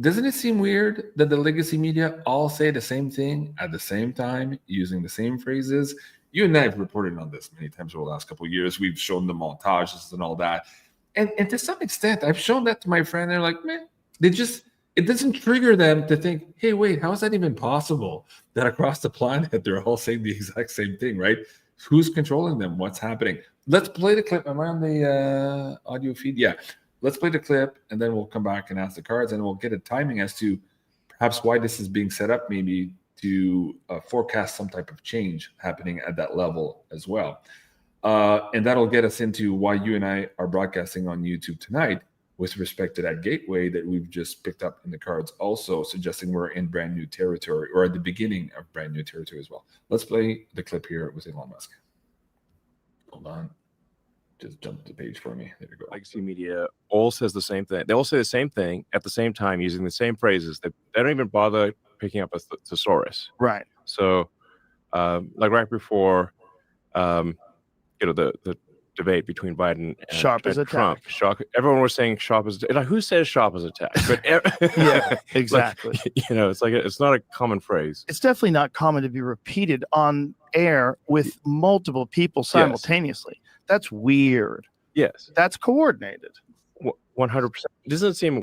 doesn't it seem weird that the legacy media all say the same thing at the same time, using the same phrases? You and I have reported on this many times over the last couple of years. We've shown the montages and all that. And to some extent, I've shown that to my friend. They're like, man, it doesn't trigger them to think, hey, wait, how is that even possible that across the planet, they're all saying the exact same thing, right? Who's controlling them? What's happening? Let's play the clip. Am I on the audio feed? Yeah. Let's play the clip, and then we'll come back and ask the cards, and we'll get a timing as to perhaps why this is being set up, maybe to forecast some type of change happening at that level as well. And that'll get us into why you and I are broadcasting on YouTube tonight with respect to that gateway that we've just picked up in the cards, also suggesting we're in brand new territory, or at the beginning of brand new territory as well. Let's play the clip here with Elon Musk. Hold on. Just jump to the page for me. There you go. Legacy media all says the same thing. They all say the same thing at the same time, using the same phrases. They don't even bother picking up a thesaurus. Right. So, like right before, the debate between Biden and Sharp as a Trump. tack. Sharp. Everyone was saying sharp as like, who says sharp as a tack? But Yeah, exactly. It's like it's not a common phrase. It's definitely not common to be repeated on air with multiple people simultaneously. That's weird. Yes, That's coordinated. 100%. It doesn't seem.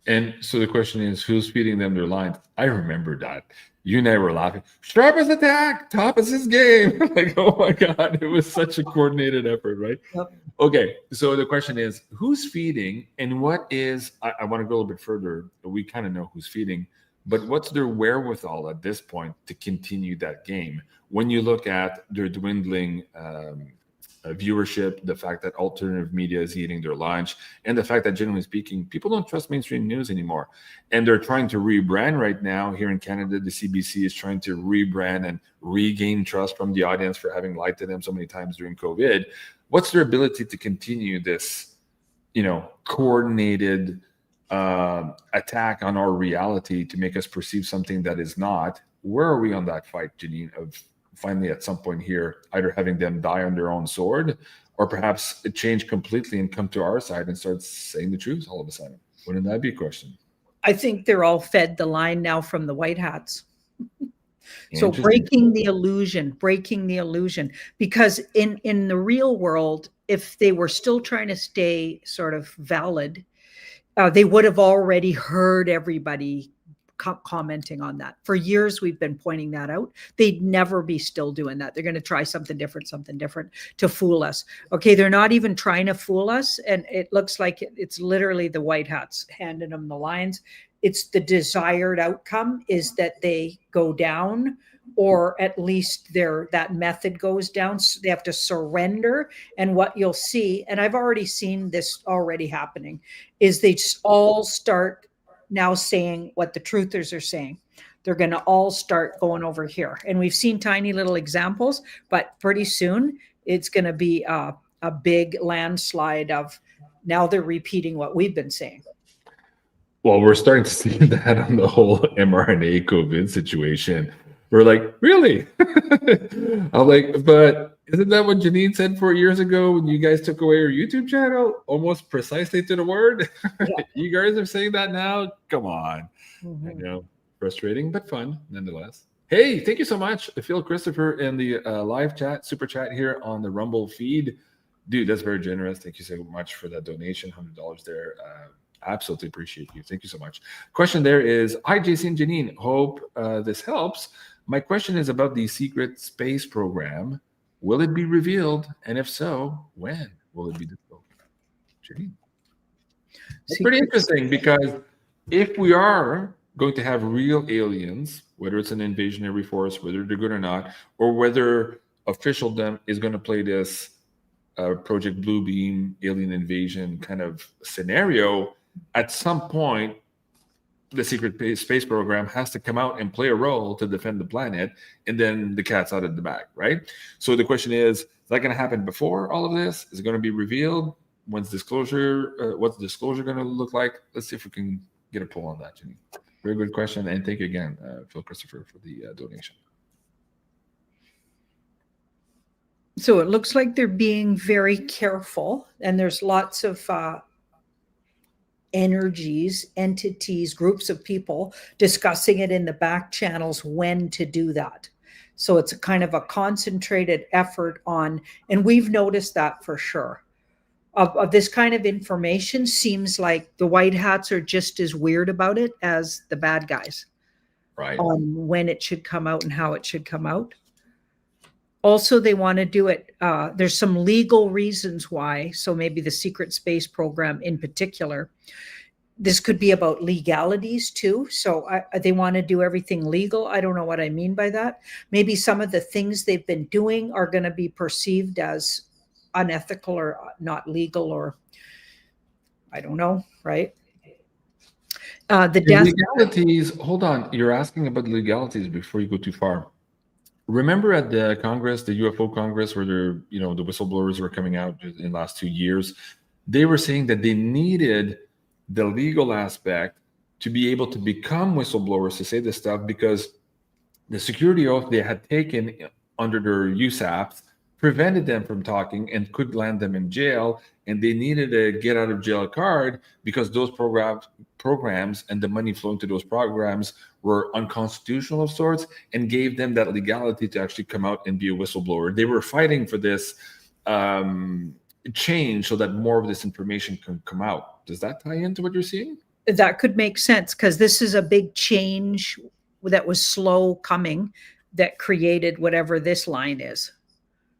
And so the question is, who's feeding them their lines? I remember that. You and I were laughing. Sharp as a tack, top is his game. Like, oh my God, it was such a coordinated effort, right? Yep. Okay, so the question is, who's feeding, and what is, I want to go a little bit further, but we kind of know who's feeding, but what's their wherewithal at this point to continue that game? When you look at their dwindling viewership, the fact that alternative media is eating their lunch, and the fact that, generally speaking, people don't trust mainstream news anymore. And they're trying to rebrand right now. Here in Canada, the CBC is trying to rebrand and regain trust from the audience for having lied to them so many times during COVID. what's their ability to continue this, coordinated attack on our reality to make us perceive something that is not? Where are we on that fight, Janine, of finally at some point here, either having them die on their own sword, or perhaps it change completely and come to our side and start saying the truth all of a sudden? Wouldn't that be a question? I think they're all fed the line now from the white hats. So Interesting. breaking the illusion, because in the real world, if they were still trying to stay sort of valid, they would have already heard everybody commenting on that. For years, we've been pointing that out. They'd never be still doing that. They're going to try something different to fool us. Okay, they're not even trying to fool us. And it looks like it's literally the white hats handing them the lines. It's the desired outcome is that they go down, or at least that method goes down. So they have to surrender. And what you'll see, and I've already seen this already happening, is they just all start now saying what the truthers are saying. They're going to all start going over here. And we've seen tiny little examples, but pretty soon it's going to be a big landslide of now they're repeating what we've been saying. Well, we're starting to see that on the whole mRNA COVID situation. We're like, really? I'm like, but isn't that what Janine said 4 years ago when you guys took away her YouTube channel? Almost precisely to the word. Yeah. You guys are saying that now? Come on. Mm-hmm. I know. Frustrating, but fun nonetheless. Hey, thank you so much, Phil Christopher, in the live chat, super chat here on the Rumble feed. Dude, that's very generous. Thank you so much for that donation, $100 there. Absolutely appreciate you. Thank you so much. Question there is, hi, JC and Janine. Hope this helps. My question is about the secret space program. Will it be revealed? And if so, when will it be disclosed? Janine. It's pretty interesting, because if we are going to have real aliens, whether it's an invasionary force, whether they're good or not, or whether officialdom is going to play this Project Bluebeam alien invasion kind of scenario, at some point, the secret space program has to come out and play a role to defend the planet, and then the cat's out of the bag, right? So the question is that going to happen before all of this? Is it going to be revealed? When's disclosure? What's disclosure going to look like? Let's see if we can get a pull on that, Janine. Very good question, and thank you again, Phil Christopher, for the donation. So it looks like they're being very careful, and there's lots of energies, entities, groups of people discussing it in the back channels when to do that. So it's a kind of a concentrated effort on, and we've noticed that for sure. Of this kind of information, seems like the white hats are just as weird about it as the bad guys. Right. On when it should come out and how it should come out. Also, they want to do it. There's some legal reasons why. So maybe the secret space program in particular, this could be about legalities too. So they want to do everything legal. I don't know what I mean by that. Maybe some of the things they've been doing are going to be perceived as unethical or not legal, or I don't know, right? The legalities, hold on. You're asking about the legalities before you go too far. Remember at the Congress, the UFO Congress, where the whistleblowers were coming out in the last 2 years, they were saying that they needed the legal aspect to be able to become whistleblowers to say this stuff, because the security oath they had taken under their USAPs prevented them from talking and could land them in jail, and they needed a get out of jail card because those programs and the money flowing to those programs were unconstitutional of sorts, and gave them that legality to actually come out and be a whistleblower. They were fighting for this change so that more of this information can come out. Does that tie into what you're seeing? That could make sense, because this is a big change that was slow coming that created whatever this line is.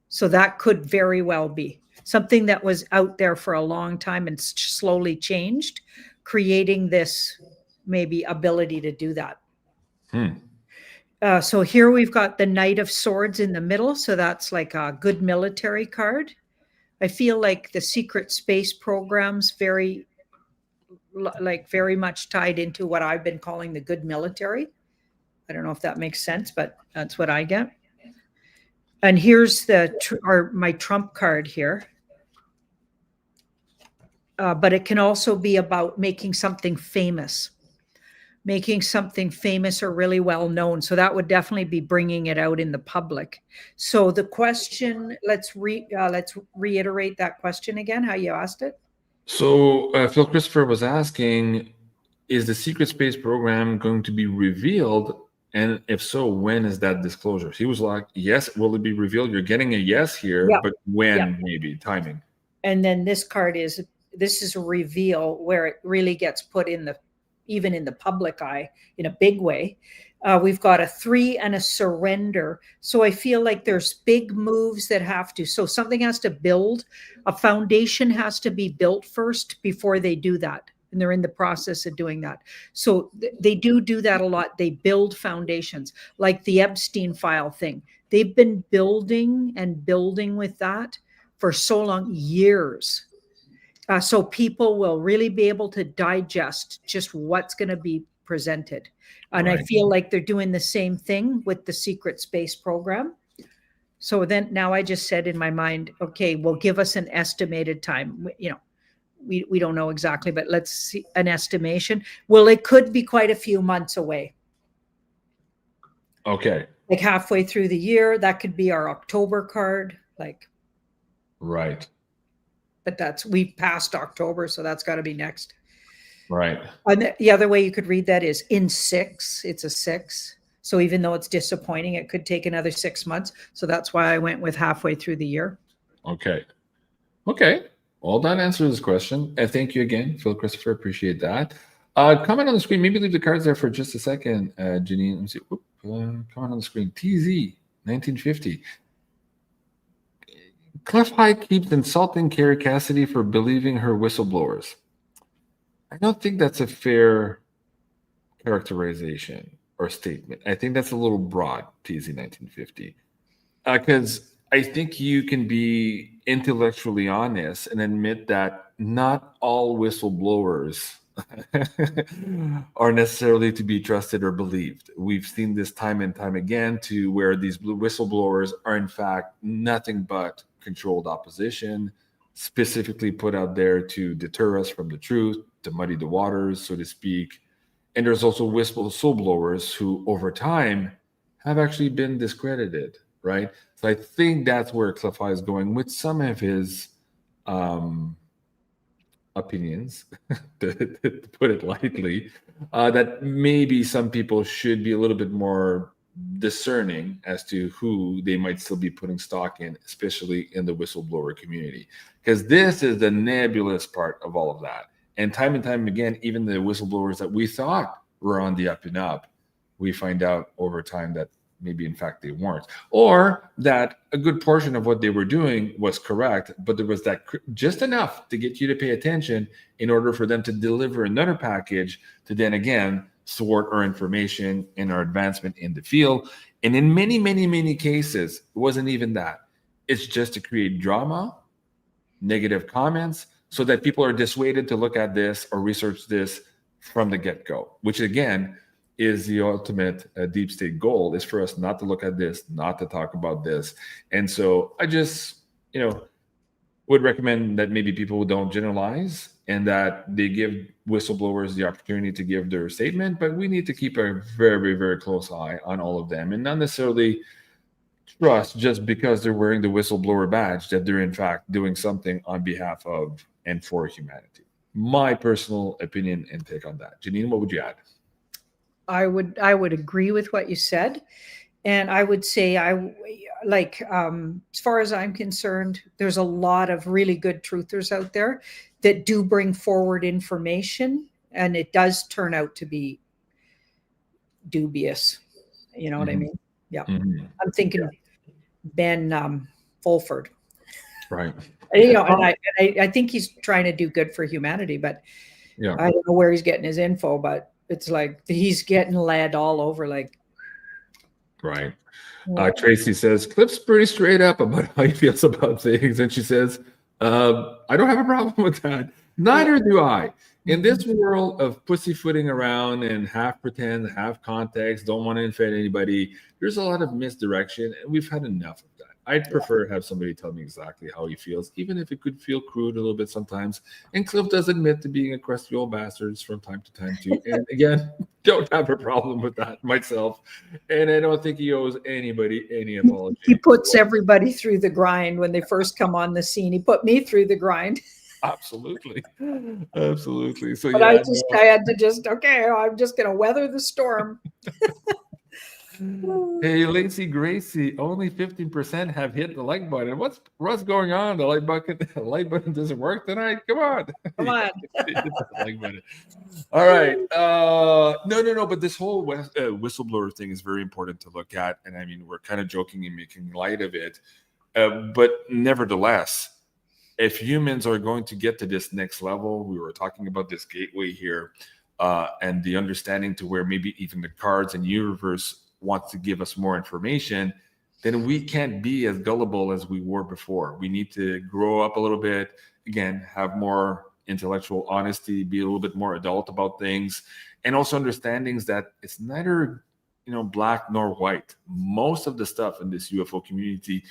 So that could very well be something that was out there for a long time and slowly changed, creating this maybe ability to do that. So here we've got the Knight of Swords in the middle. So that's like a good military card. I feel like the secret space program's very much tied into what I've been calling the good military. I don't know if that makes sense, but that's what I get. And here's my Trump card here. but it can also be about making something famous or really well known. So that would definitely be bringing it out in the public. So the question, let's reiterate that question again, how you asked it. So Phil Christopher was asking, is the secret space program going to be revealed? And if so, when is that disclosure? He was like, yes, will it be revealed? You're getting a yes here, Yeah. but when, Yeah. maybe timing. And then this is a reveal where it really gets put even in the public eye in a big way. We've got a 3 and a surrender. So I feel like there's big moves that have to, so something has to build, a foundation has to be built first before they do that. And they're in the process of doing that. So they do that a lot. They build foundations, like the Epstein file thing. They've been building and building with that for so long, years. So people will really be able to digest just what's going to be presented. And I feel like they're doing the same thing with the secret space program. So then now I just said in my mind, okay, well, give us an estimated time. We don't know exactly, but let's see an estimation. Well, it could be quite a few months away. Okay. Like halfway through the year, that could be our October card. Right. But we've passed October, so that's got to be next. Right. And the other way you could read that is in 6. It's a 6. So even though it's disappointing, it could take another 6 months. So that's why I went with halfway through the year. Okay. Well, that answers this question. And thank you again, Phil Christopher. Appreciate that. Comment on the screen. Maybe leave the cards there for just a second, Janine. Let me see. Comment on the screen. TZ 1950. Cliff High keeps insulting Carrie Cassidy for believing her whistleblowers. I don't think that's a fair characterization or statement. I think that's a little broad, TZ 1950. Because I think you can be intellectually honest and admit that not all whistleblowers are necessarily to be trusted or believed. We've seen this time and time again to where these whistleblowers are in fact nothing but controlled opposition, specifically put out there to deter us from the truth, to muddy the waters, so to speak. And there's also whistleblowers who over time have actually been discredited, right? So I think that's where Cliff High is going with some of his opinions, to put it lightly, that maybe some people should be a little bit more discerning as to who they might still be putting stock in, especially in the whistleblower community. Because this is the nebulous part of all of that. And time again, even the whistleblowers that we thought were on the up and up, we find out over time that maybe in fact they weren't, or that a good portion of what they were doing was correct, but there was that just enough to get you to pay attention in order for them to deliver another package to then again thwart our information and our advancement in the field. And in many cases, it wasn't even that. It's just to create drama, negative comments, so that people are dissuaded to look at this or research this from the get-go, which again is the ultimate deep state goal, is for us not to look at this, not to talk about this. And so I just, would recommend that maybe people don't generalize and that they give whistleblowers the opportunity to give their statement, but we need to keep a very, very close eye on all of them and not necessarily trust just because they're wearing the whistleblower badge that they're in fact doing something on behalf of and for humanity. My personal opinion and take on that. Janine, what would you add? I would agree with what you said. And I would say as far as I'm concerned, there's a lot of really good truthers out there that do bring forward information, and it does turn out to be dubious. You know what I mean? Yeah. Mm-hmm. I'm thinking Ben Fulford. Right. And I think he's trying to do good for humanity, but yeah, I don't know where he's getting his info, but it's like he's getting led all over. Right. Tracy says, Cliff's pretty straight up about how he feels about things. And she says, I don't have a problem with that. Neither do I. In this world of pussyfooting around and half pretend, half context, don't want to offend anybody, there's a lot of misdirection, and we've had enough of that. I'd prefer to have somebody tell me exactly how he feels, even if it could feel crude a little bit sometimes. And Cliff does admit to being a crusty old bastard from time to time too. And again, don't have a problem with that myself. And I don't think he owes anybody any apology. He puts everybody through the grind when they first come on the scene. He put me through the grind. Absolutely. Absolutely. So But yeah, I had to just, okay, I'm just going to weather the storm. Hey, Lacey Gracie, only 15% have hit the like button. What's going on? The like button doesn't work tonight. Come on. Come on. Hit the like button. All right. No. But this whole whistleblower thing is very important to look at. And I mean, we're kind of joking and making light of it. But nevertheless, if humans are going to get to this next level, we were talking about this gateway here, and the understanding to where maybe even the cards and universe wants to give us more information, then we can't be as gullible as we were before. We need to grow up a little bit, again, have more intellectual honesty, be a little bit more adult about things, and also understandings that it's neither, black nor white. Most of the stuff in this UFO community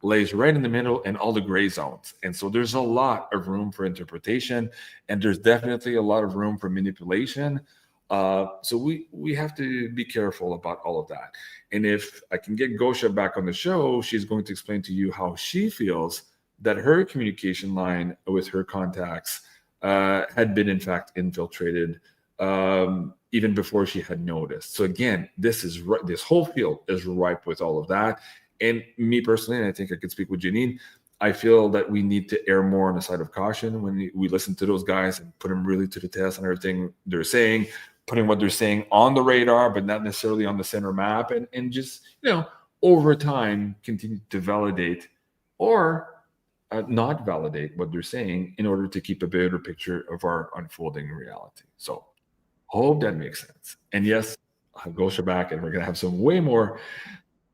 lays right in the middle and all the gray zones. And so there's a lot of room for interpretation, and there's definitely a lot of room for manipulation. So we have to be careful about all of that. And if I can get Gosha back on the show, she's going to explain to you how she feels that her communication line with her contacts had been in fact infiltrated even before she had noticed. So again, this whole field is ripe with all of that. And me personally, and I think I could speak with Janine, I feel that we need to err more on the side of caution when we listen to those guys and put them really to the test on everything they're saying, putting what they're saying on the radar, but not necessarily on the center map, and just, over time, continue to validate or not validate what they're saying in order to keep a better picture of our unfolding reality. So hope that makes sense. And yes, I'll go back, and we're going to have some way more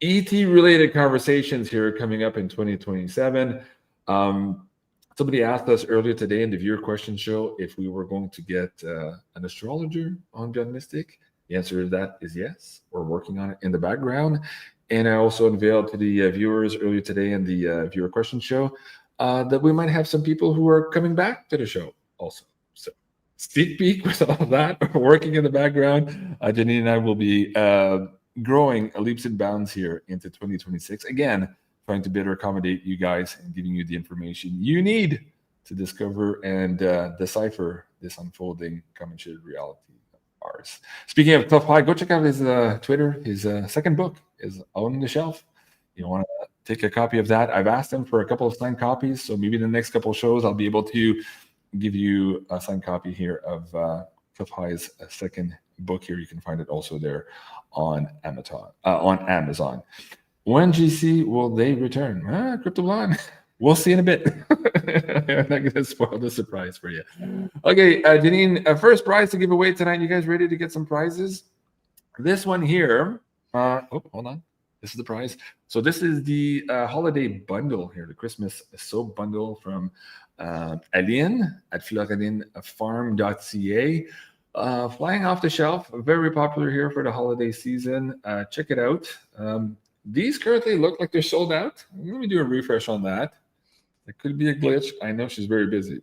ET-related conversations here coming up in 2027. Somebody asked us earlier today in the viewer question show if we were going to get an astrologer on Beyond Mystic. The answer to that is yes. We're working on it in the background. And I also unveiled to the viewers earlier today in the viewer question show that we might have some people who are coming back to the show also. So sneak peek with all of that, working in the background. Janine and I will be growing leaps and bounds here into 2026. Again, trying to better accommodate you guys and giving you the information you need to discover and decipher this unfolding commentated reality of ours. Speaking of Tough High, go check out his Twitter. His second book is on the shelf. You want to take a copy of that. I've asked him for a couple of signed copies, so maybe the next couple of shows I'll be able to give you a signed copy here of Tough High's second book here. You can find it also there on Amazon. When GC will they return? Crypto Blonde. We'll see in a bit. I'm not going to spoil the surprise for you. Okay, Janine, first prize to give away tonight. You guys ready to get some prizes? This one here. Hold on. This is the prize. So this is the holiday bundle here, the Christmas soap bundle from Aline at florinefarm.ca. Flying off the shelf, very popular here for the holiday season. Check it out. These currently look like they're sold out. Let me do a refresh on that. It could be a glitch. I know she's very busy.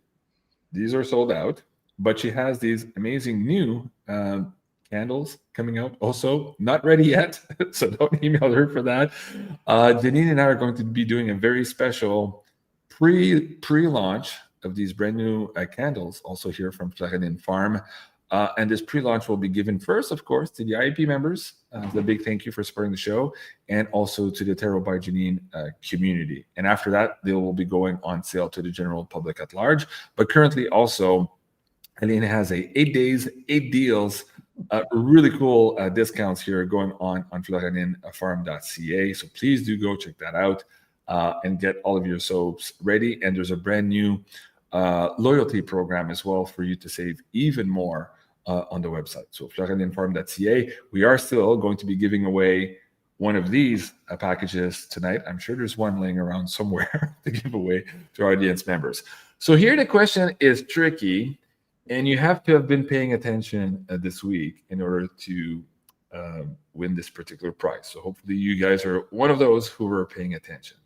These are sold out, but she has these amazing new candles coming out. Also, not ready yet, so don't email her for that. Janine and I are going to be doing a very special pre-launch of these brand new candles, also here from Florine Farm. And this pre-launch will be given first, of course, to the IEP members. The big thank you for supporting the show, and also to the Tarot by Janine community. And after that, they will be going on sale to the general public at large. But currently, also, Aline has a 8 days, 8 deals, really cool discounts here going on florinefarm.ca. So please do go check that out and get all of your soaps ready. And there's a brand new loyalty program as well for you to save even more on the website. So florinefarm.ca. We are still going to be giving away one of these packages tonight. I'm sure there's one laying around somewhere to give away to our audience members. So here the question is tricky, and you have to have been paying attention this week in order to win this particular prize. So hopefully you guys are one of those who are paying attention.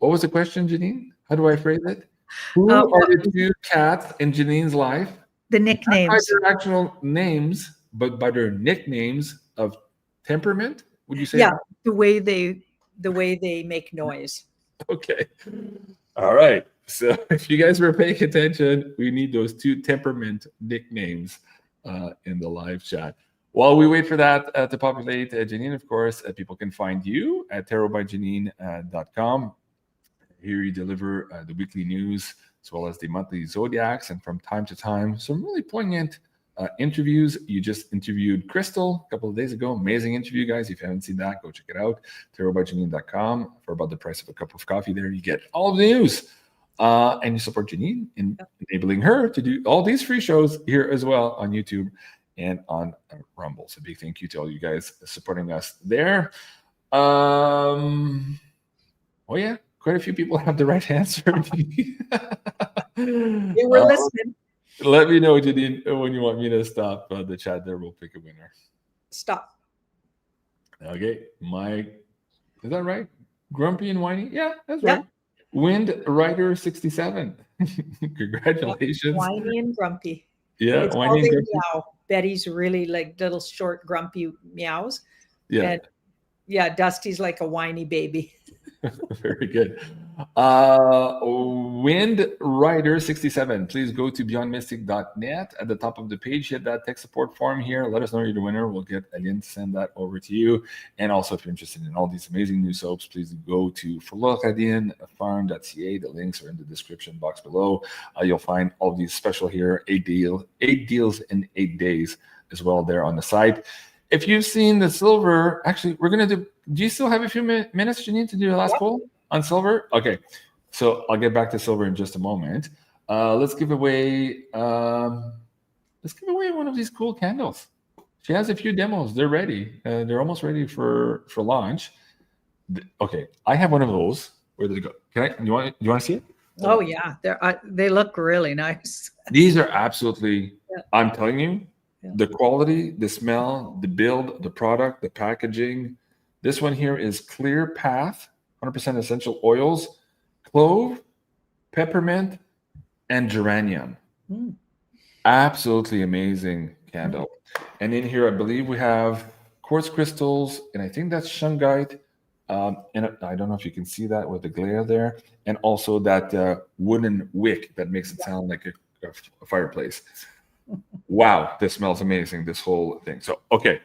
What was the question, Janine? How do I phrase it? Who Uh, are the two cats in Janine's life? The Not by nicknames. their actual names, but by their nicknames of temperament. Would you say Yeah, that? the way they make noise. Okay. All right. So if you guys were paying attention, we need those two temperament nicknames in the live chat. While we wait for that to populate, Janine, of course, people can find you at tarotbyjanine.com. Here you deliver the weekly news as well as the monthly zodiacs, and from time to time, some really poignant interviews. You just interviewed Crystal a couple of days ago. Amazing interview, guys. If you haven't seen that, go check it out. tarotbyjanine.com. For about the price of a cup of coffee there, you get all of the news. And you support Janine in enabling her to do all these free shows here as well on YouTube and on Rumble. So big thank you to all you guys supporting us there. Oh yeah, quite a few people have the right answer. They were listening. Let me know, Janine, when you want me to stop the chat there. We'll pick a winner. Stop. Okay, Mike, is that right? Grumpy and whiny? Yeah, that's Yeah. right. Wind Rider 67. Congratulations. Whiny and grumpy. Yeah, It's all whiny and they grumpy. meow. Betty's really like little short grumpy meows. Yeah. And yeah, Dusty's like a whiny baby. Very good. Wind Rider 67. Please go to beyondmystic.net. At the top of the page, hit that tech support form here. Let us know you're the winner. We'll get Aline to send that over to you. And also, if you're interested in all these amazing new soaps, please go to farm.ca. The links are in the description box below. You'll find all of these special here, 8 deals in 8 days as well there on the site. If you've seen the silver, actually, we're going to do you still have a few minutes, Janine, to do your last poll on silver? Okay, so I'll get back to silver in just a moment. Let's give away one of these cool candles. She has a few demos. They're ready. They're almost ready for launch. Okay, I have one of those. Where did it go? You want to see it? Oh yeah, they look really nice. These are absolutely. Yeah. I'm telling you, Yeah. the quality, the smell, the build, the product, the packaging. This one here is Clear Path, 100% essential oils, clove, peppermint, and geranium. Mm. Absolutely amazing candle. And in here, I believe we have quartz crystals, and I think that's shungite. And I don't know if you can see that with the glare there. And also that wooden wick that makes it sound like a fireplace. Wow, this smells amazing, this whole thing. So, okay,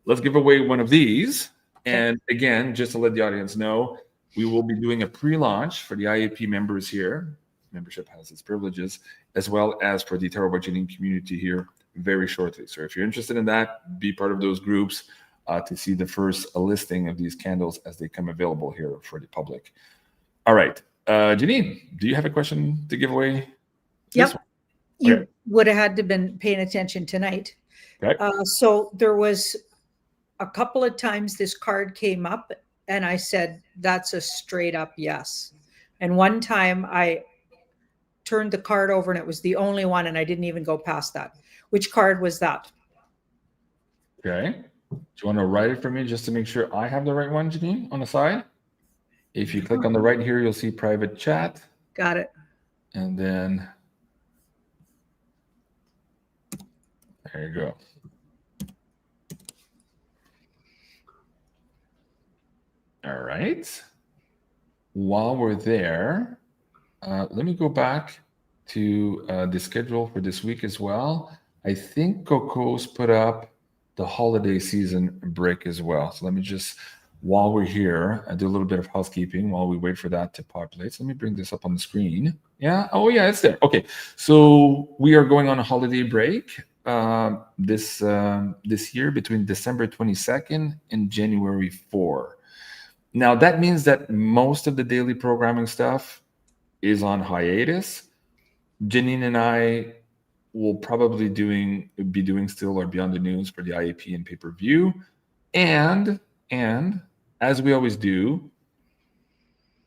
let's give away one of these. And again, just to let the audience know, we will be doing a pre-launch for the IAP members here. Membership has its privileges, as well as for the Tarot by Janine community here very shortly. So if you're interested in that, be part of those groups to see the first listing of these candles as they come available here for the public. All right, Janine, do you have a question to give away? Yep. You Okay. would have had to been paying attention tonight. Okay. So there was a couple of times this card came up and I said, that's a straight up yes. And one time I turned the card over and it was the only one and I didn't even go past that. Which card was that? Okay. Do you want to write it for me just to make sure I have the right one, Janine, on the side? If you click on the right here, you'll see private chat. Got it. And then there you go. All right. While we're there, let me go back to the schedule for this week as well. I think Coco's put up the holiday season break as well. So let me just, while we're here, I do a little bit of housekeeping while we wait for that to populate. So let me bring this up on the screen. Yeah. Oh, yeah, it's there. Okay. So we are going on a holiday break this year between December 22nd and January 4. Now, that means that most of the daily programming stuff is on hiatus. Janine and I will probably be doing still our Beyond the News for the IAP and pay-per-view. And as we always do,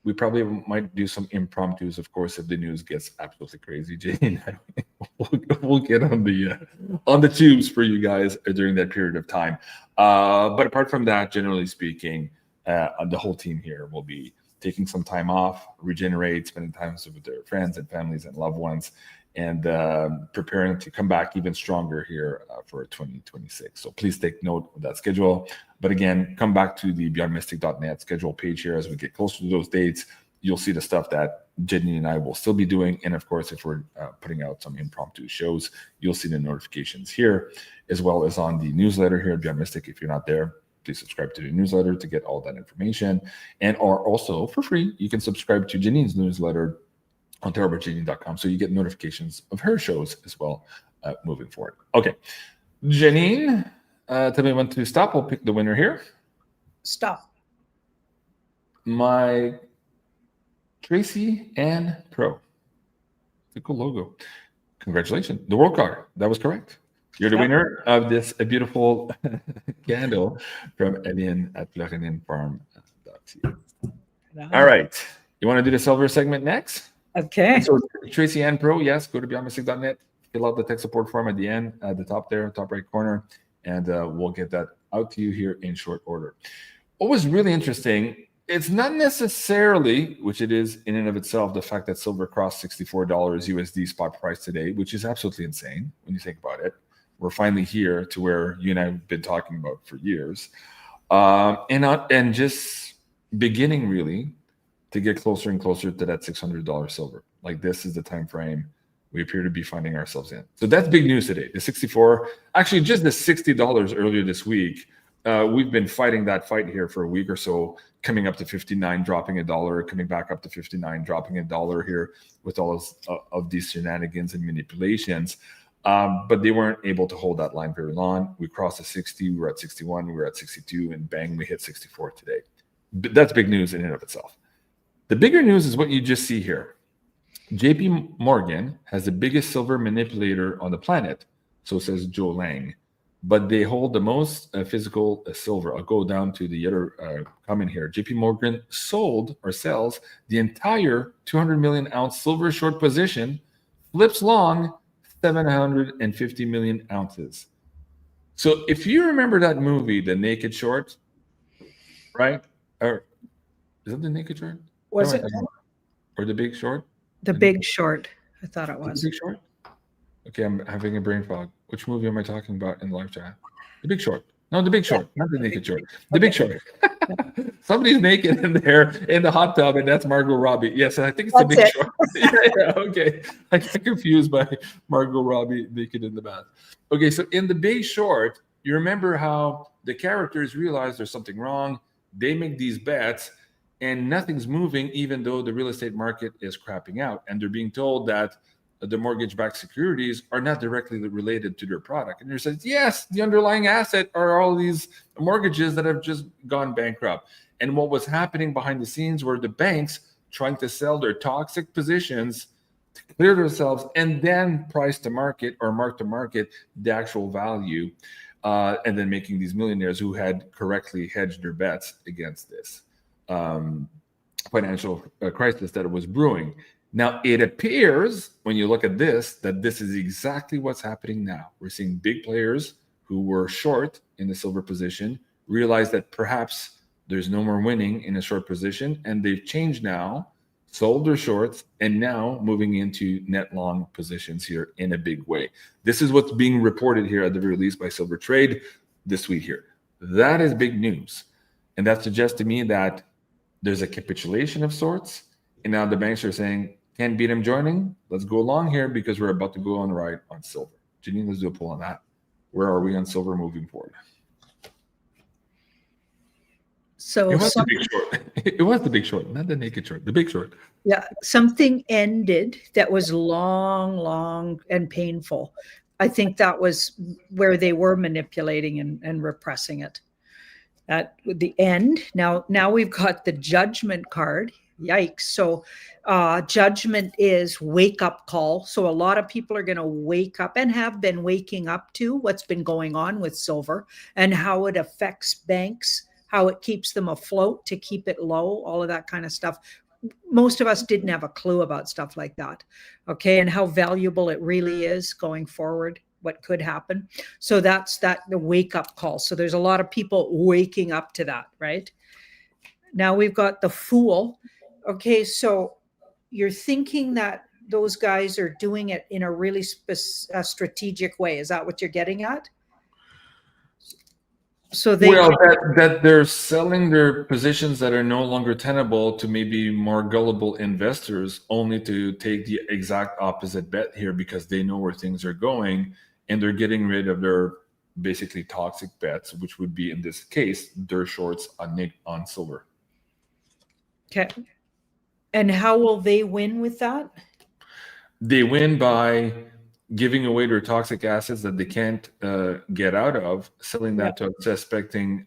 we probably might do some impromptus, of course, if the news gets absolutely crazy. Janine and I we'll get on the tubes for you guys during that period of time. But apart from that, generally speaking, the whole team here will be taking some time off, regenerate, spending time with their friends and families and loved ones, and preparing to come back even stronger here for 2026. So please take note of that schedule. But again, come back to the beyondmystic.net schedule page here as we get closer to those dates. You'll see the stuff that Janine and I will still be doing. And of course, if we're putting out some impromptu shows, you'll see the notifications here, as well as on the newsletter here at Beyond Mystic. If you're not there, please subscribe to the newsletter to get all that information. And or also for free, you can subscribe to Janine's newsletter on tarotbyjanine.com, so you get notifications of her shows as well moving forward. Okay, Janine, tell me when to stop. We'll pick the winner here. Stop. My Tracy Ann Pro. It's a cool logo. Congratulations. The World card. That was correct. You're the winner of this beautiful candle from Elian at Florininfarm.ca. All right. You want to do the silver segment next? Okay. So Tracy Ann Pro, yes, go to beyondmystic.net. Fill out the tech support form at the end, at the top there, top right corner, and we'll get that out to you here in short order. What was really interesting, it's not necessarily, which it is in and of itself, the fact that silver crossed $64 USD spot price today, which is absolutely insane when you think about it. We're finally here to where you and I have been talking about for years, and just beginning really to get closer and closer to that $600 silver. Like this is the time frame we appear to be finding ourselves in. So that's big news today. The 64, actually just the $60 earlier this week. We've been fighting that fight here for a week or so, coming up to 59, dropping $1, coming back up to 59, dropping $1 here with all of these shenanigans and manipulations. But they weren't able to hold that line very long. We crossed the 60, we were at 61, we were at 62, and bang, we hit 64 today. But that's big news in and of itself. The bigger news is what you just see here. JP Morgan has the biggest silver manipulator on the planet, so says Joe Lang, but they hold the most physical silver. I'll go down to the other comment here. JP Morgan sold or sells the entire 200 million ounce silver short position, flips long 750 million ounces. So if you remember that movie, The Naked Short, right? Or is it The Naked Short? Was it? Or The Big Short? The Big Short. I thought it was. The Big Short? Okay, I'm having a brain fog. Which movie am I talking about in the live chat? The Big Short. No, The Big Short, not The Naked Short. The Big Short. Somebody's naked in there in the hot tub, and that's Margot Robbie. Yes, I think it's The Big Short. Yeah, okay. I get confused by Margot Robbie naked in the bath. Okay, so in The Big Short, you remember how the characters realize there's something wrong. They make these bets, and nothing's moving, even though the real estate market is crapping out. And they're being told that the mortgage-backed securities are not directly related to their product. And they says, yes, the underlying asset are all these mortgages that have just gone bankrupt. And what was happening behind the scenes were the banks trying to sell their toxic positions to clear themselves and then price to market or mark to market the actual value, and then making these millionaires who had correctly hedged their bets against this financial crisis that was brewing. Now, it appears when you look at this, that this is exactly what's happening now. We're seeing big players who were short in the silver position realize that perhaps there's no more winning in a short position, and they've changed now, sold their shorts, and now moving into net long positions here in a big way. This is what's being reported here at the very least by Silver Trade this week here. That is big news. And that suggests to me that there's a capitulation of sorts. And now the banks are saying, can't beat them joining. Let's go along here because we're about to go on the ride on silver. Janine, let's do a poll on that. Where are we on silver moving forward? So it was the Big Short. It was the Big Short, not the Naked Short. The Big Short. Yeah, something ended that was long and painful. I think that was where they were manipulating and repressing it. At the end, now we've got the Judgment card. Yikes. So Judgment is wake up call. So a lot of people are going to wake up and have been waking up to what's been going on with silver and how it affects banks, how it keeps them afloat to keep it low, all of that kind of stuff. Most of us didn't have a clue about stuff like that. Okay. And how valuable it really is going forward, what could happen. So that's the wake up call. So there's a lot of people waking up to that, right? Now we've got the fool. Okay, so you're thinking that those guys are doing it in a really strategic way. Is that what you're getting at? So they Well, that they're selling their positions that are no longer tenable to maybe more gullible investors, only to take the exact opposite bet here because they know where things are going, and they're getting rid of their basically toxic bets, which would be in this case their shorts on silver. Okay. And how will they win with that? They win by giving away their toxic assets that they can't get out of, selling that to unsuspecting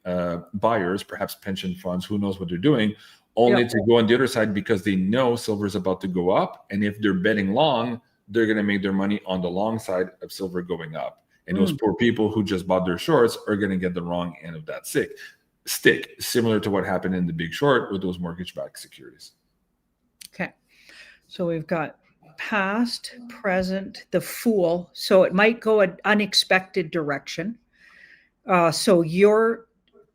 buyers, perhaps pension funds, who knows what they're doing, only to go on the other side because they know silver is about to go up. And if they're betting long, they're going to make their money on the long side of silver going up. And those poor people who just bought their shorts are going to get the wrong end of that stick, similar to what happened in the Big Short with those mortgage-backed securities. Okay. So we've got past, present, the fool. So it might go an unexpected direction. So you're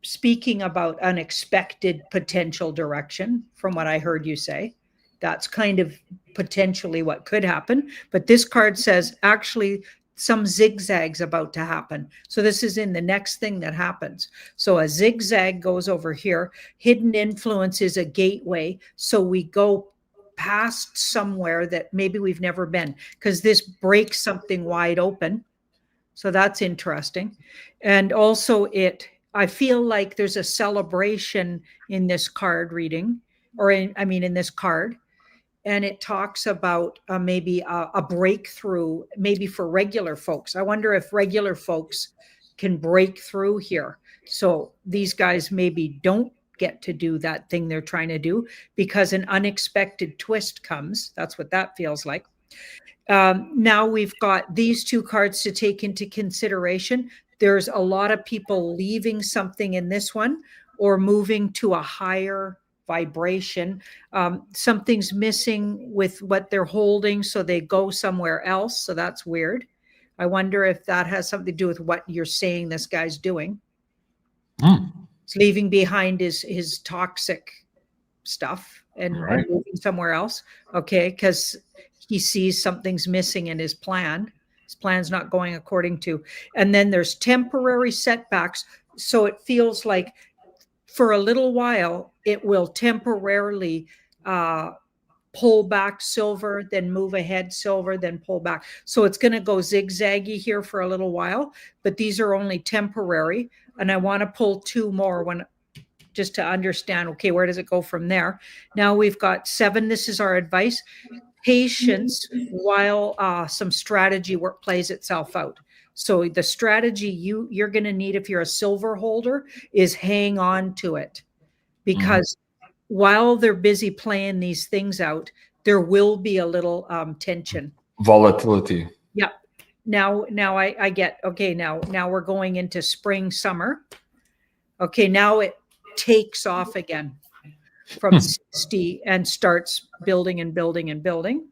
speaking about unexpected potential direction from what I heard you say. That's kind of potentially what could happen. But this card says actually some zigzags about to happen. So this is in the next thing that happens. So a zigzag goes over here. Hidden influence is a gateway. So we go past somewhere that maybe we've never been, because this breaks something wide open. So that's interesting. And also I feel like there's a celebration in this card reading, or in this card. And it talks about maybe a breakthrough, maybe for regular folks. I wonder if regular folks can break through here. So these guys maybe don't get to do that thing they're trying to do because an unexpected twist comes. That's what that feels like. Now we've got these two cards to take into consideration. There's a lot of people leaving something in this one or moving to a higher vibration. Something's missing with what they're holding, so they go somewhere else. So that's weird. I wonder if that has something to do with what you're saying this guy's doing. He's leaving behind his toxic stuff and moving somewhere else. Okay, because he sees something's missing in his plan. His plan's not going according to. And then there's temporary setbacks. So it feels like for a little while, it will temporarily pull back silver, then move ahead silver, then pull back. So it's going to go zigzaggy here for a little while, but these are only temporary. And I want to pull two more just to understand, okay, where does it go from there? Now we've got 7. This is our advice. Patience while some strategy work plays itself out. So the strategy you're going to need if you're a silver holder is hang on to it, because while they're busy playing these things out, there will be a little tension. Volatility. Yeah. Now I get, okay, now we're going into spring, summer. Okay, now it takes off again from 60 and starts building and building and building.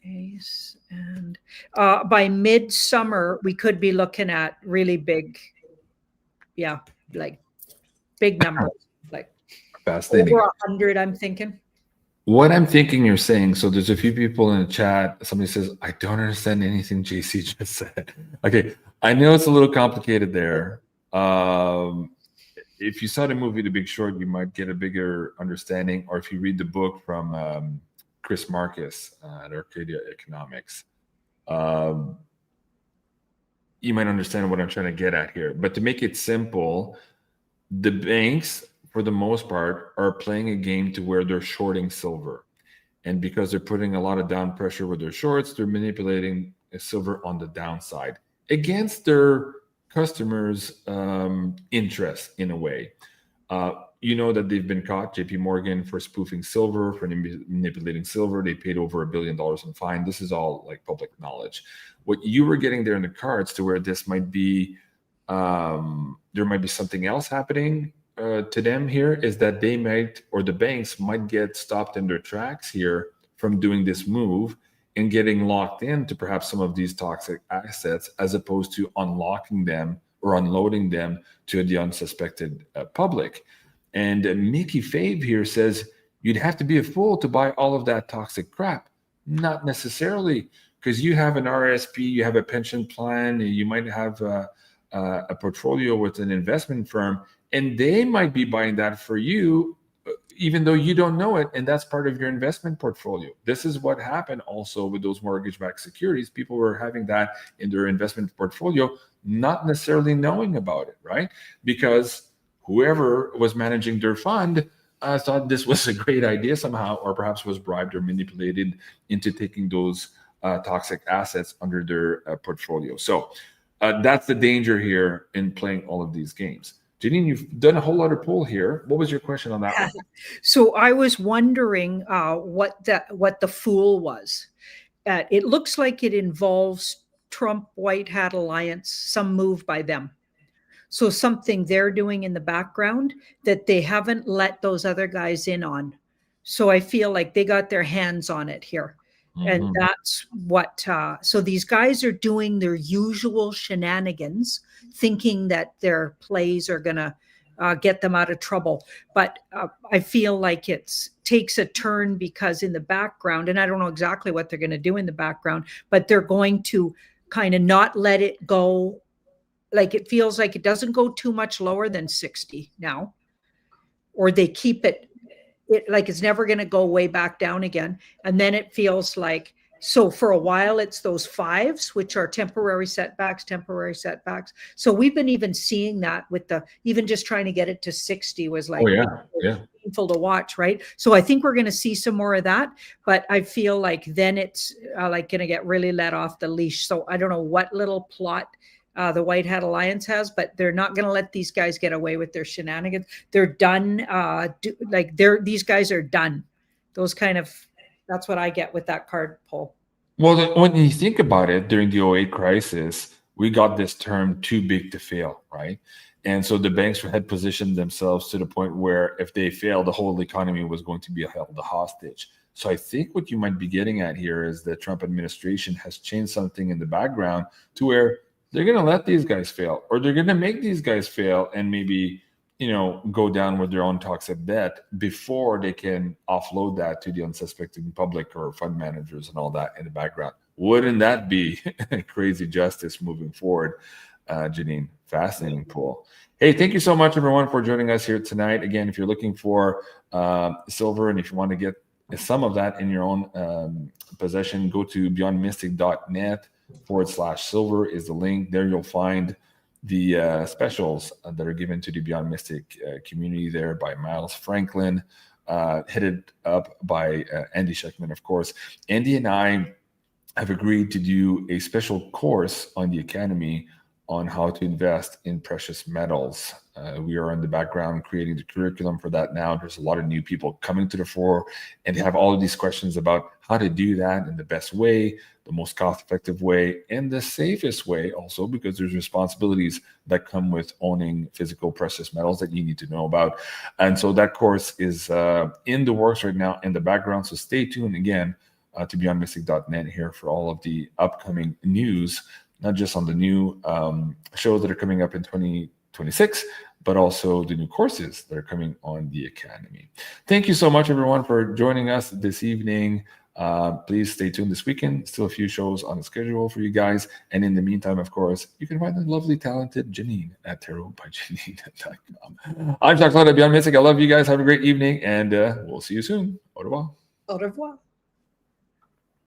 Ace and by midsummer, we could be looking at really big, like big numbers, like fascinating. Over 100, I'm thinking. What I'm thinking you're saying, so there's a few people in the chat. Somebody says, I don't understand anything JC just said. Okay, I know it's a little complicated there. If you saw the movie The Big Short, you might get a bigger understanding, or if you read the book from Chris Marcus at Arcadia Economics, you might understand what I'm trying to get at here. But to make it simple, the banks, for the most part, are playing a game to where they're shorting silver. And because they're putting a lot of down pressure with their shorts, they're manipulating silver on the downside against their customers' interest in a way. You know that they've been caught, JP Morgan, for spoofing silver, for manipulating silver. They paid over $1 billion in fine. This is all like public knowledge. What you were getting there in the cards to where this might be, there might be something else happening to them here, is that they might, or the banks might get stopped in their tracks here from doing this move and getting locked into perhaps some of these toxic assets, as opposed to unlocking them or unloading them to the unsuspected public. And Mickey Fave here says, you'd have to be a fool to buy all of that toxic crap. Not necessarily, because you have an RSP, you have a pension plan, you might have a portfolio with an investment firm, and they might be buying that for you, even though you don't know it, and that's part of your investment portfolio. This is what happened also with those mortgage-backed securities. People were having that in their investment portfolio, not necessarily knowing about it, right? Because whoever was managing their fund thought this was a great idea somehow, or perhaps was bribed or manipulated into taking those toxic assets under their portfolio. So that's the danger here in playing all of these games. Janine, you've done a whole lot of poll here. What was your question on that one? So I was wondering what the fool was. It looks like it involves Trump White Hat Alliance, some move by them. So something they're doing in the background that they haven't let those other guys in on. So I feel like they got their hands on it here. And that's what, so these guys are doing their usual shenanigans, thinking that their plays are going to get them out of trouble. But I feel like it takes a turn because in the background, and I don't know exactly what they're going to do in the background, but they're going to kind of not let it go. Like it feels like it doesn't go too much lower than 60 now, or they keep it like it's never going to go way back down again. And then it feels like, so for a while, it's those 5s, which are temporary setbacks. So we've been even seeing that with even just trying to get it to 60 was like, painful to watch, right? So I think we're going to see some more of that, but I feel like then it's like going to get really let off the leash. So I don't know what little plot the White Hat Alliance has, but they're not going to let these guys get away with their shenanigans. They're done. These guys are done. Those kind of, that's what I get with that card pull. Well, when you think about it, during the 08 crisis, we got this term too big to fail, right? And so the banks had positioned themselves to the point where if they failed, the whole economy was going to be held hostage. So I think what you might be getting at here is the Trump administration has changed something in the background to where they're going to let these guys fail, or they're going to make these guys fail and maybe, go down with their own toxic debt before they can offload that to the unsuspecting public or fund managers and all that in the background. Wouldn't that be crazy justice moving forward, Janine? Fascinating poll. Hey, thank you so much, everyone, for joining us here tonight. Again, if you're looking for silver and if you want to get some of that in your own possession, go to beyondmystic.net/silver is the link. There you'll find the specials that are given to the Beyond Mystic community there by Miles Franklin, headed up by Andy Sheckman, of course. Andy and I have agreed to do a special course on the Academy on how to invest in precious metals. We are in the background creating the curriculum for that now. There's a lot of new people coming to the fore and have all of these questions about how to do that in the best way, the most cost-effective way, and the safest way also, because there's responsibilities that come with owning physical precious metals that you need to know about. And so that course is in the works right now in the background. So stay tuned again to beyondmystic.net here for all of the upcoming news, not just on the new shows that are coming up in 2026, but also the new courses that are coming on the Academy. Thank you so much, everyone, for joining us this evening. Please stay tuned this weekend. Still a few shows on the schedule for you guys. And in the meantime, of course, you can find the lovely, talented Janine at tarotbyjanine.com. I'm JEAN-CLAUDE at Beyond Mystic. I love you guys. Have a great evening, and we'll see you soon. Au revoir. Au revoir.